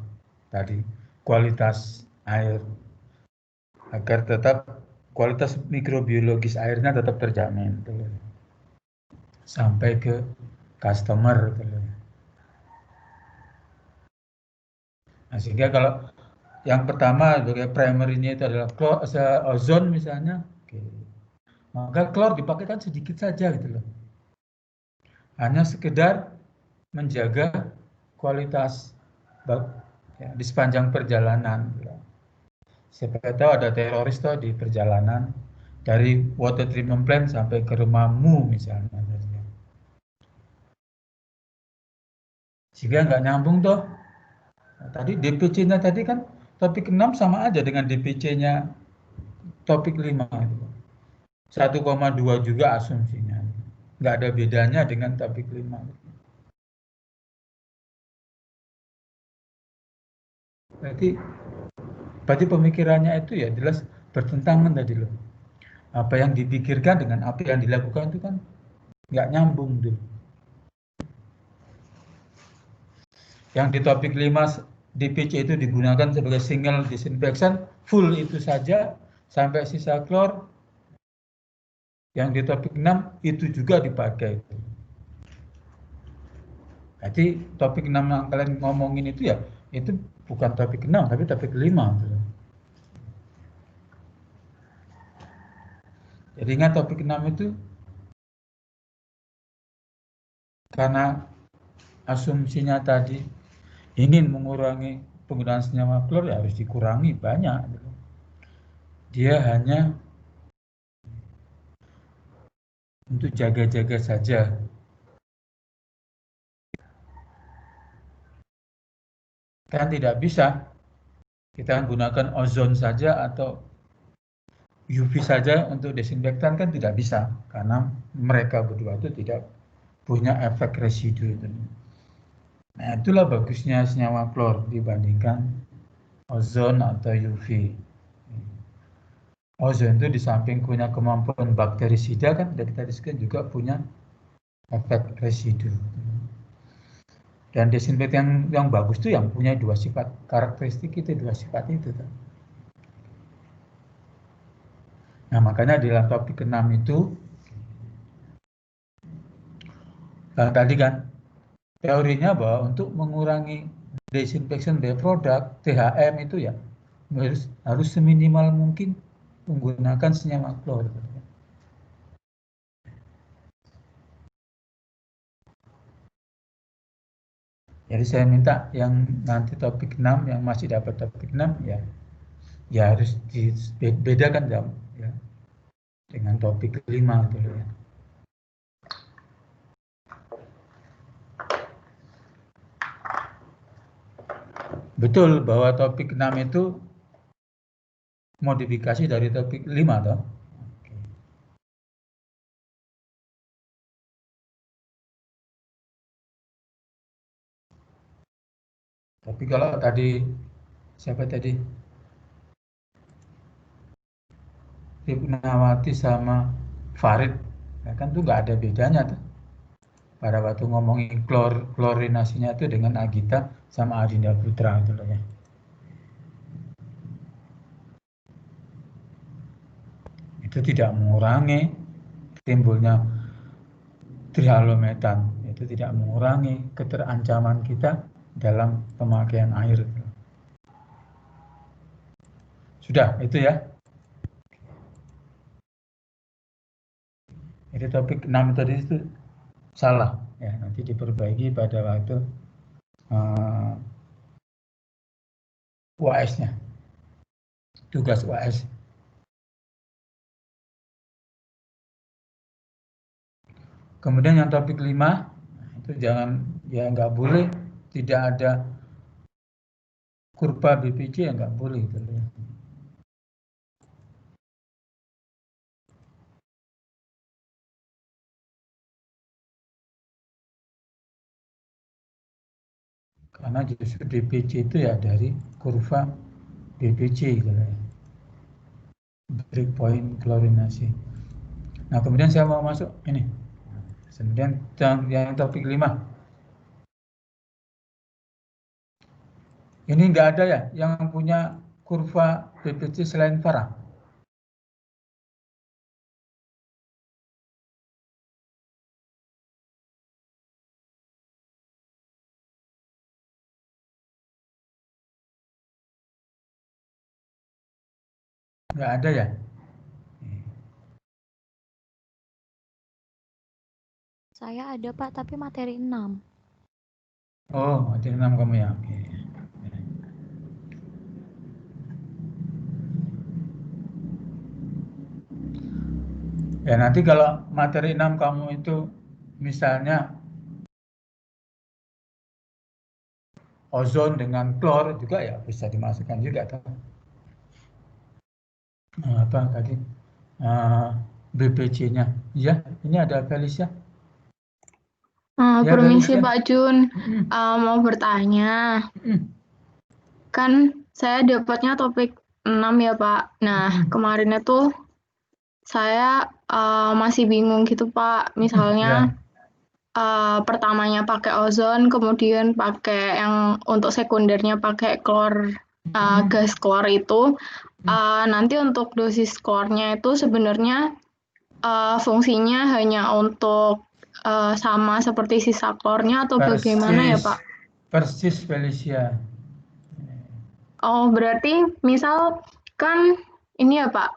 tadi kualitas air agar tetap kualitas mikrobiologis airnya tetap terjamin sampai ke customer. Nah, sehingga kalau yang pertama sebagai primary-nya itu adalah ozon misalnya, maka klor dipakai kan sedikit saja gitu loh. Hanya sekedar menjaga kualitas ya, di sepanjang perjalanan. Siapa tahu ada teroris toh di perjalanan dari water treatment plant sampai ke rumahmu misalnya. Sehingga nggak nyambung toh. Nah, tadi DPC-nya tadi kan topik 6 sama aja dengan DPC-nya topik 5. 1,2 juga asumsinya. Nggak ada bedanya dengan topik 5. Berarti pemikirannya itu ya jelas bertentangan tadi loh. Apa yang dipikirkan dengan apa yang dilakukan itu kan nggak nyambung tuh. Yang di topik 5 DPC itu digunakan sebagai single disinfection, full itu saja sampai sisa klor. Yang di topik 6 itu juga dipakai. Jadi topik 6 yang kalian ngomongin itu ya, itu bukan topik 6 tapi topik 5. Jadi ingat topik 6 itu karena asumsinya tadi ingin mengurangi penggunaan senyawa klor ya harus dikurangi banyak. Dia hanya untuk jaga-jaga saja. Kan tidak bisa kita gunakan ozon saja atau UV saja untuk desinfektan, kan tidak bisa, karena mereka berdua itu tidak punya efek residu. Nah, itulah bagusnya senyawa klor dibandingkan ozon atau UV. Ozon itu di samping punya kemampuan bakterisida, kan kita disebut juga punya efek residu. Dan desinfektan yang bagus itu yang punya dua sifat karakteristik, itu dua sifat itu. Nah, makanya di dalam topik ke-6 itu tadi kan teorinya bahwa untuk mengurangi disinfection by product THM itu ya harus seminimal mungkin menggunakan senyawa klor. Jadi saya minta yang nanti topik 6, yang masih dapat topik 6 ya harus dibedakan ya dengan topik 5 gitu ya. Betul bahwa topik 6 itu modifikasi dari topik 5 toh. Tapi kalau tadi siapa tadi? Ibu Nawati sama Farid, ya kan tuh nggak ada bedanya tuh. Pada waktu ngomongin klorinasinya itu dengan Agita sama Adinda Putra itu loh ya. Itu tidak mengurangi timbulnya trihalometan, itu tidak mengurangi keterancaman kita dalam pemakaian air. Sudah, itu ya. Jadi topik 6 tadi itu salah ya, nanti diperbaiki pada waktu UAS-nya, tugas UAS. Kemudian yang topik 5 itu jangan, ya nggak boleh tidak ada kurva BPC, ya nggak boleh gitu ya. Karena justru BPC itu ya dari kurva BPC gitu ya. Breakpoint klorinasi. Nah, kemudian saya mau masuk ini. Kemudian yang topik 5. Ini nggak ada ya yang punya kurva BPC selain Farah? Nggak ada ya? Saya ada Pak, tapi materi 6. Oh, materi 6 kamu ya? Oke. Ya nanti kalau materi 6 kamu itu misalnya ozon dengan klor juga ya bisa dimasukkan juga tuh. Apa tadi? BPC-nya. Ya, ini ada Felicia. Ya, Permisi Felicia. Pak Jun, mau bertanya. Kan saya dapatnya topik 6 ya Pak. Nah, kemarin itu saya masih bingung gitu Pak. Misalnya pertamanya pakai ozon, kemudian pakai yang untuk sekundernya pakai klor, gas klor itu. Nanti untuk dosis klornya itu sebenarnya fungsinya hanya untuk sama seperti sisa klornya atau bagaimana ya Pak? Persis Felicia. Oh, berarti misal kan ini ya Pak,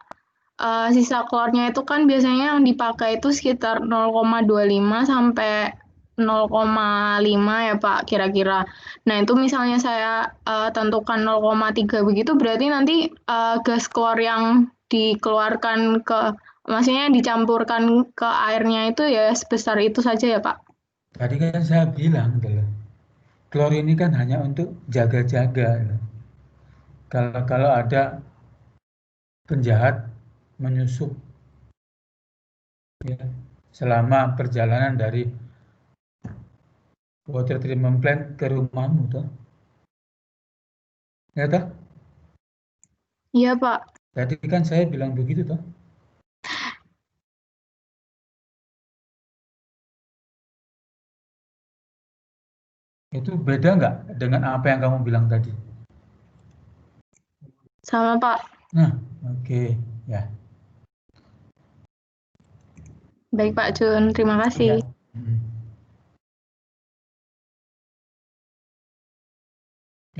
sisa klornya itu kan biasanya yang dipakai itu sekitar 0,25 sampai 0,5 ya Pak kira-kira. Nah itu misalnya saya tentukan 0,3 begitu berarti nanti gas klor yang dikeluarkan maksudnya dicampurkan ke airnya itu ya sebesar itu saja ya Pak? Tadi kan saya bilang klor ini kan hanya untuk jaga-jaga. Kalau ada penjahat menyusup ya, selama perjalanan dari water treatment plant ke rumahmu toh. Ya toh? Iya Pak. Tadi kan saya bilang begitu toh. Itu beda nggak dengan apa yang kamu bilang tadi? Sama Pak. Nah, oke, ya. Baik Pak Jun, terima kasih. Ya.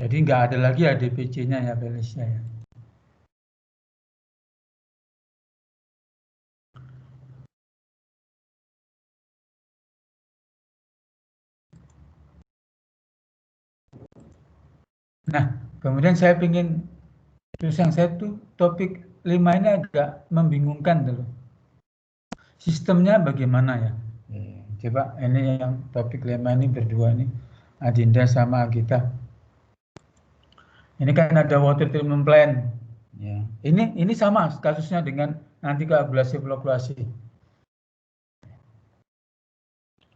Jadi nggak ada lagi ADPC-nya ya, Felicia ya. Nah, kemudian saya ingin, terus yang saya tuh topik 5 ini agak membingungkan dulu. Sistemnya bagaimana ya? Coba ini yang topik 5 ini berdua nih, Adinda sama Agita. Ini kan ada water treatment plant. Ya. Ini sama kasusnya dengan nanti koagulasi flokkulasi.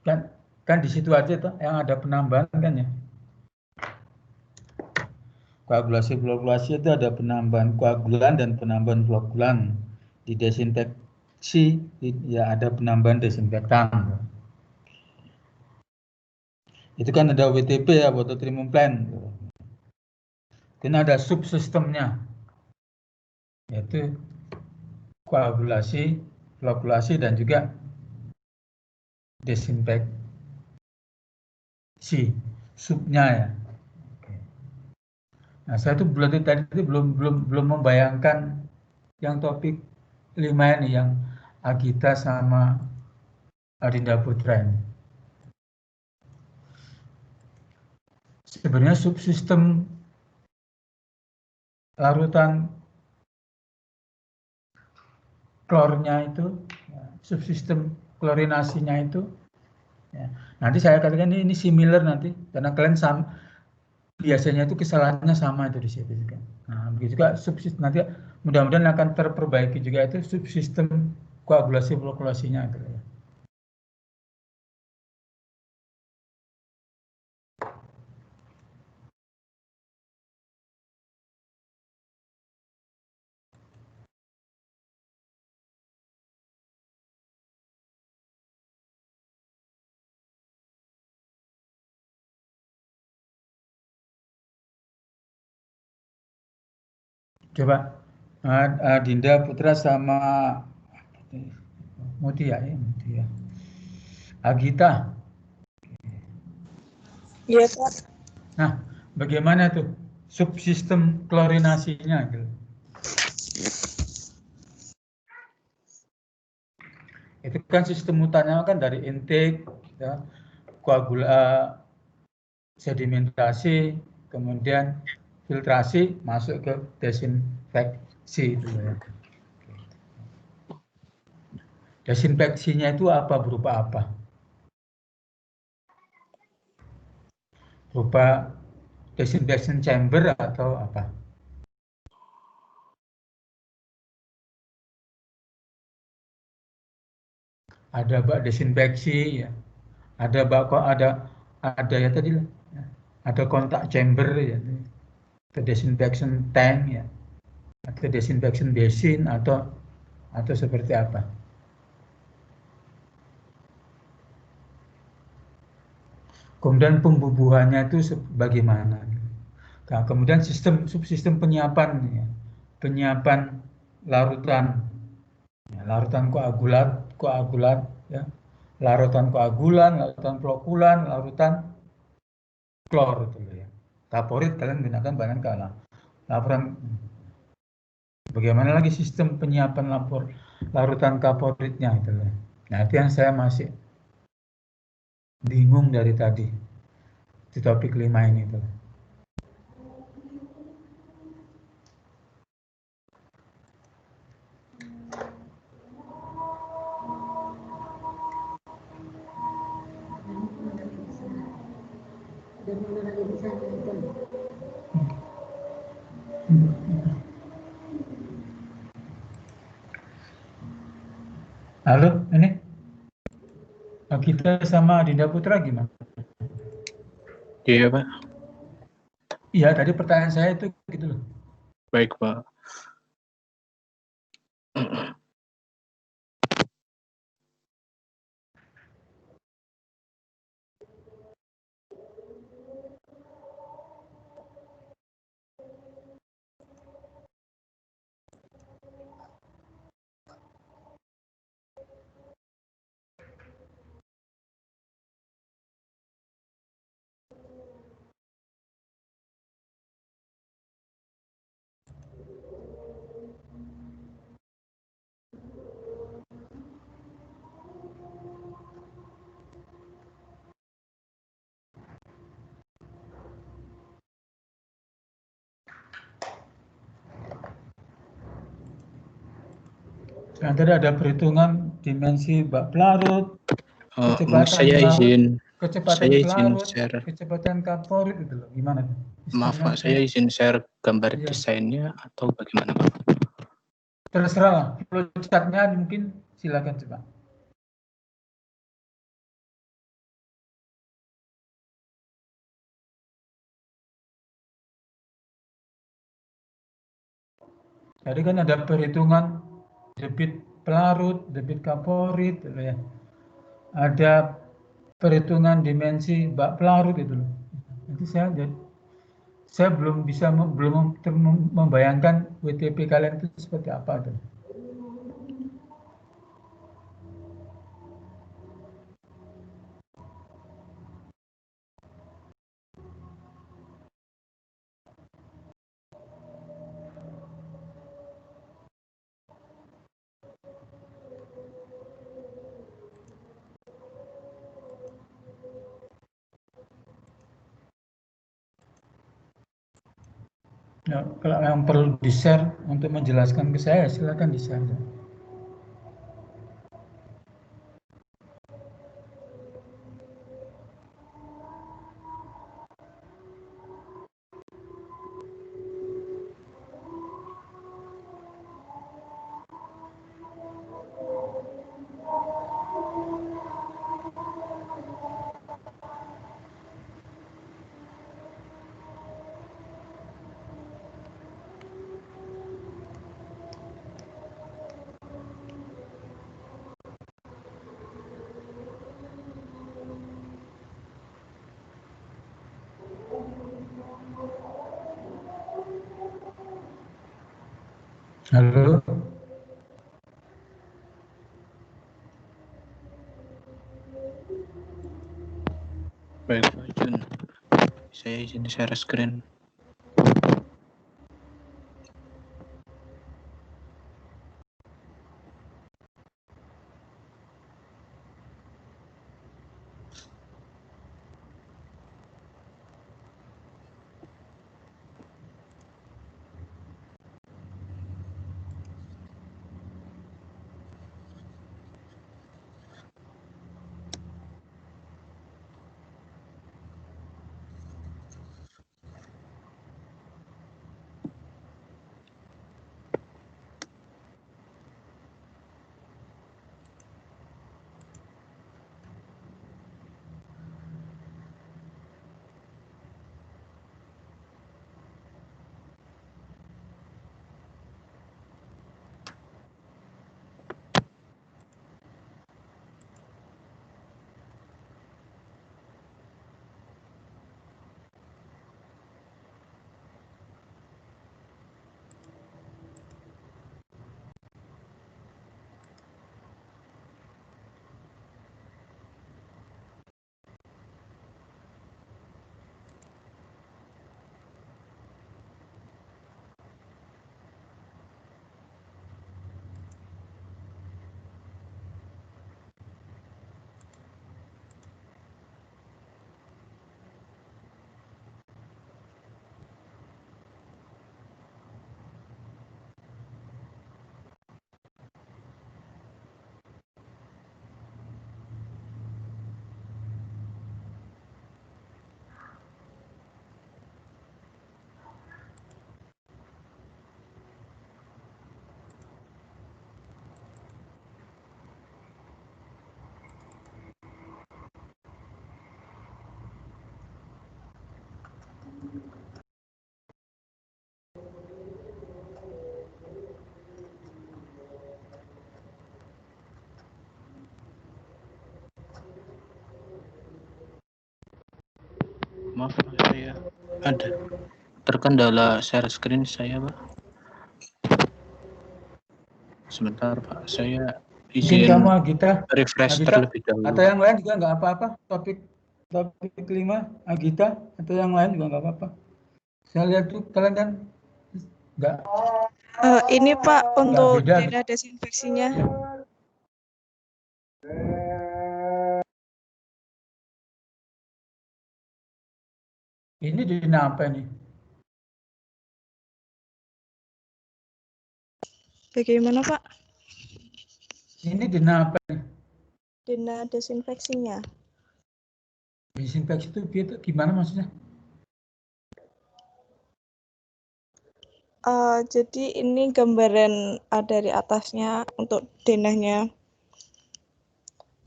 Kan di situ aja tuh yang ada penambahan kan ya. Koagulasi flokkulasi itu ada penambahan koagulan dan penambahan flokulan. Di desinfeksi ya ada penambahan desinfektan. Itu kan ada WTP ya, water treatment plant. Ini ada subsistemnya, yaitu koagulasi, flokkulasi dan juga desinfeksi subnya ya. Nah, saya tuh tadi belum membayangkan yang topik 5 ini yang Agita sama Adinda Putra ini. Sebenarnya subsistem larutan klornya itu, subsistem klorinasinya itu, ya, nanti saya katakan ini similar nanti, karena kalian biasanya itu kesalahannya sama itu di situ juga. Nah, begitu juga subsistem nanti mudah-mudahan akan terperbaiki juga itu subsistem koagulasi flokkulasinya gitu ya. Coba Dinda Putra sama Mutia ya, Mutia. Agita. Iya, Pak. Nah, bagaimana tuh subsistem klorinasinya gitu. Itu kan sistem utama kan dari intake ya, sedimentasi, kemudian filtrasi masuk ke desinfeksi itu ya. Desinfeksinya itu berupa apa? Berupa disinfection chamber atau apa? Ada bak desinfeksi ya. Ada ya tadi lah. Ada kontak chamber ya. Atau disinfection tank ya. Atau disinfection basin atau seperti apa? Kemudian pembubuhannya itu bagaimana? Nah, kemudian subsistem penyiapan, ya. Penyiapan larutan, ya, larutan koagulat, ya. Larutan koagulan, larutan flokulan, larutan klor itu ya. Kaporit kalian gunakan bahan laporan. Bagaimana lagi sistem penyiapan larutan kaporitnya itu ya. Nah, itu yang saya masih bingung dari tadi di topik 5 ini tuh. Halo, ini kita sama Dinda Putra gimana? Iya, Pak. Iya, tadi pertanyaan saya itu gitu loh. Baik, Pak. Yang tadi ada perhitungan dimensi bak pelarut, kecepatan Saya izin pelarut, share. kecepatan kaporit itu loh. Gimana tuh? Maaf, Pak, saya izin share gambar Iya. desainnya atau bagaimana, Pak? Terserah lah. Flowchartnya mungkin silakan coba. Tadi kan ada perhitungan debit pelarut, debit kaporit, gitu ya. Ada perhitungan dimensi bak pelarut itu loh. Nanti saya belum bisa membayangkan WTP kalian itu seperti apa tuh. Ya, kalau yang perlu di-share untuk menjelaskan ke saya, silakan di-share. Halo. Baik, Pak Jun. Saya izin share screen. Maaf, saya ada terkendala share screen saya, Pak. Sebentar, Pak. Saya Mungkin izin kamu Agita, refresh Agita, terlebih dahulu. atau yang lain juga nggak apa-apa. Topik 5 Agita atau yang lain juga nggak apa-apa. Saya lihat tuh kalian kan nggak Ini Pak untuk beda. denah desinfeksinya. Ini denah apa ini? Bagaimana Pak? Ini denah apa? Denah desinfeksinya. Desinfeksi itu gimana maksudnya? Jadi ini gambaran dari atasnya untuk denahnya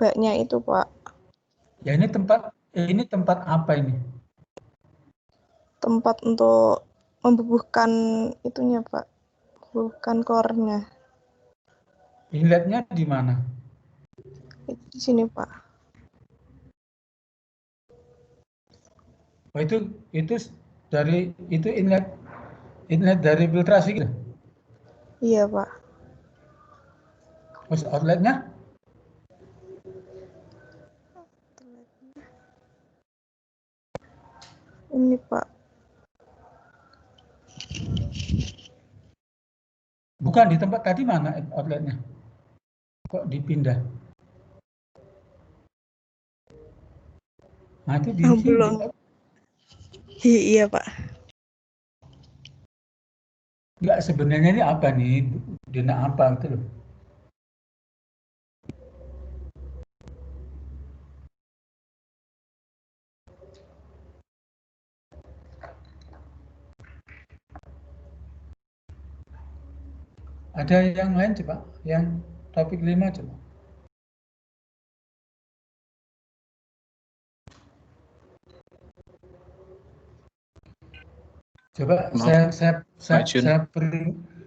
baknya itu Pak. Ya ini tempat apa ini? Tempat untuk membubuhkan itunya Pak, membubuhkan klornya. Inletnya di mana? Di sini Pak. Oh itu dari itu inlet dari filtrasi gitu? Iya Pak. Terus outletnya? Ini Pak. Bukan di tempat tadi mana outletnya? Kok dipindah? Nah itu di sini. Belum. Iya Pak. Enggak, sebenarnya ini apa nih? Denah apa gitu loh. Ada yang lain coba? Yang topik 5 coba. Coba Maaf,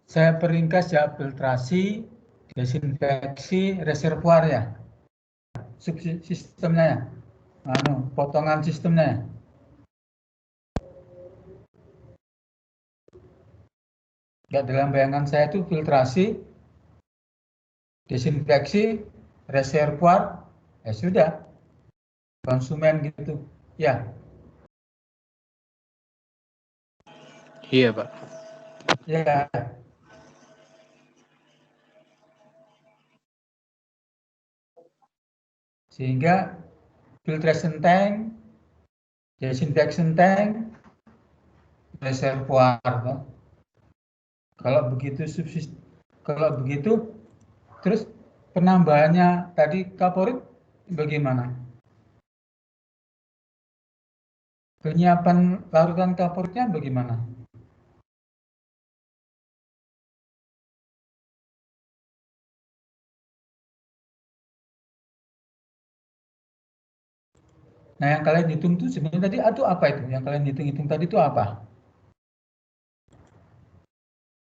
saya peringkas ya, filtrasi, desinfeksi, reservoir ya, subsistemnya ya, potongan sistemnya ya. Ya, dalam bayangan saya itu filtrasi, desinfeksi, reservoir, ya sudah, konsumen gitu, ya. Iya, Pak. Ya. Sehingga filtration tank, disinfection tank, reservoir. Kalau begitu, terus penambahannya tadi kaporit bagaimana? Penyiapan larutan kaporitnya bagaimana? Nah, yang kalian hitung itu sebenarnya tadi itu apa itu? Yang kalian hitung-hitung tadi itu apa?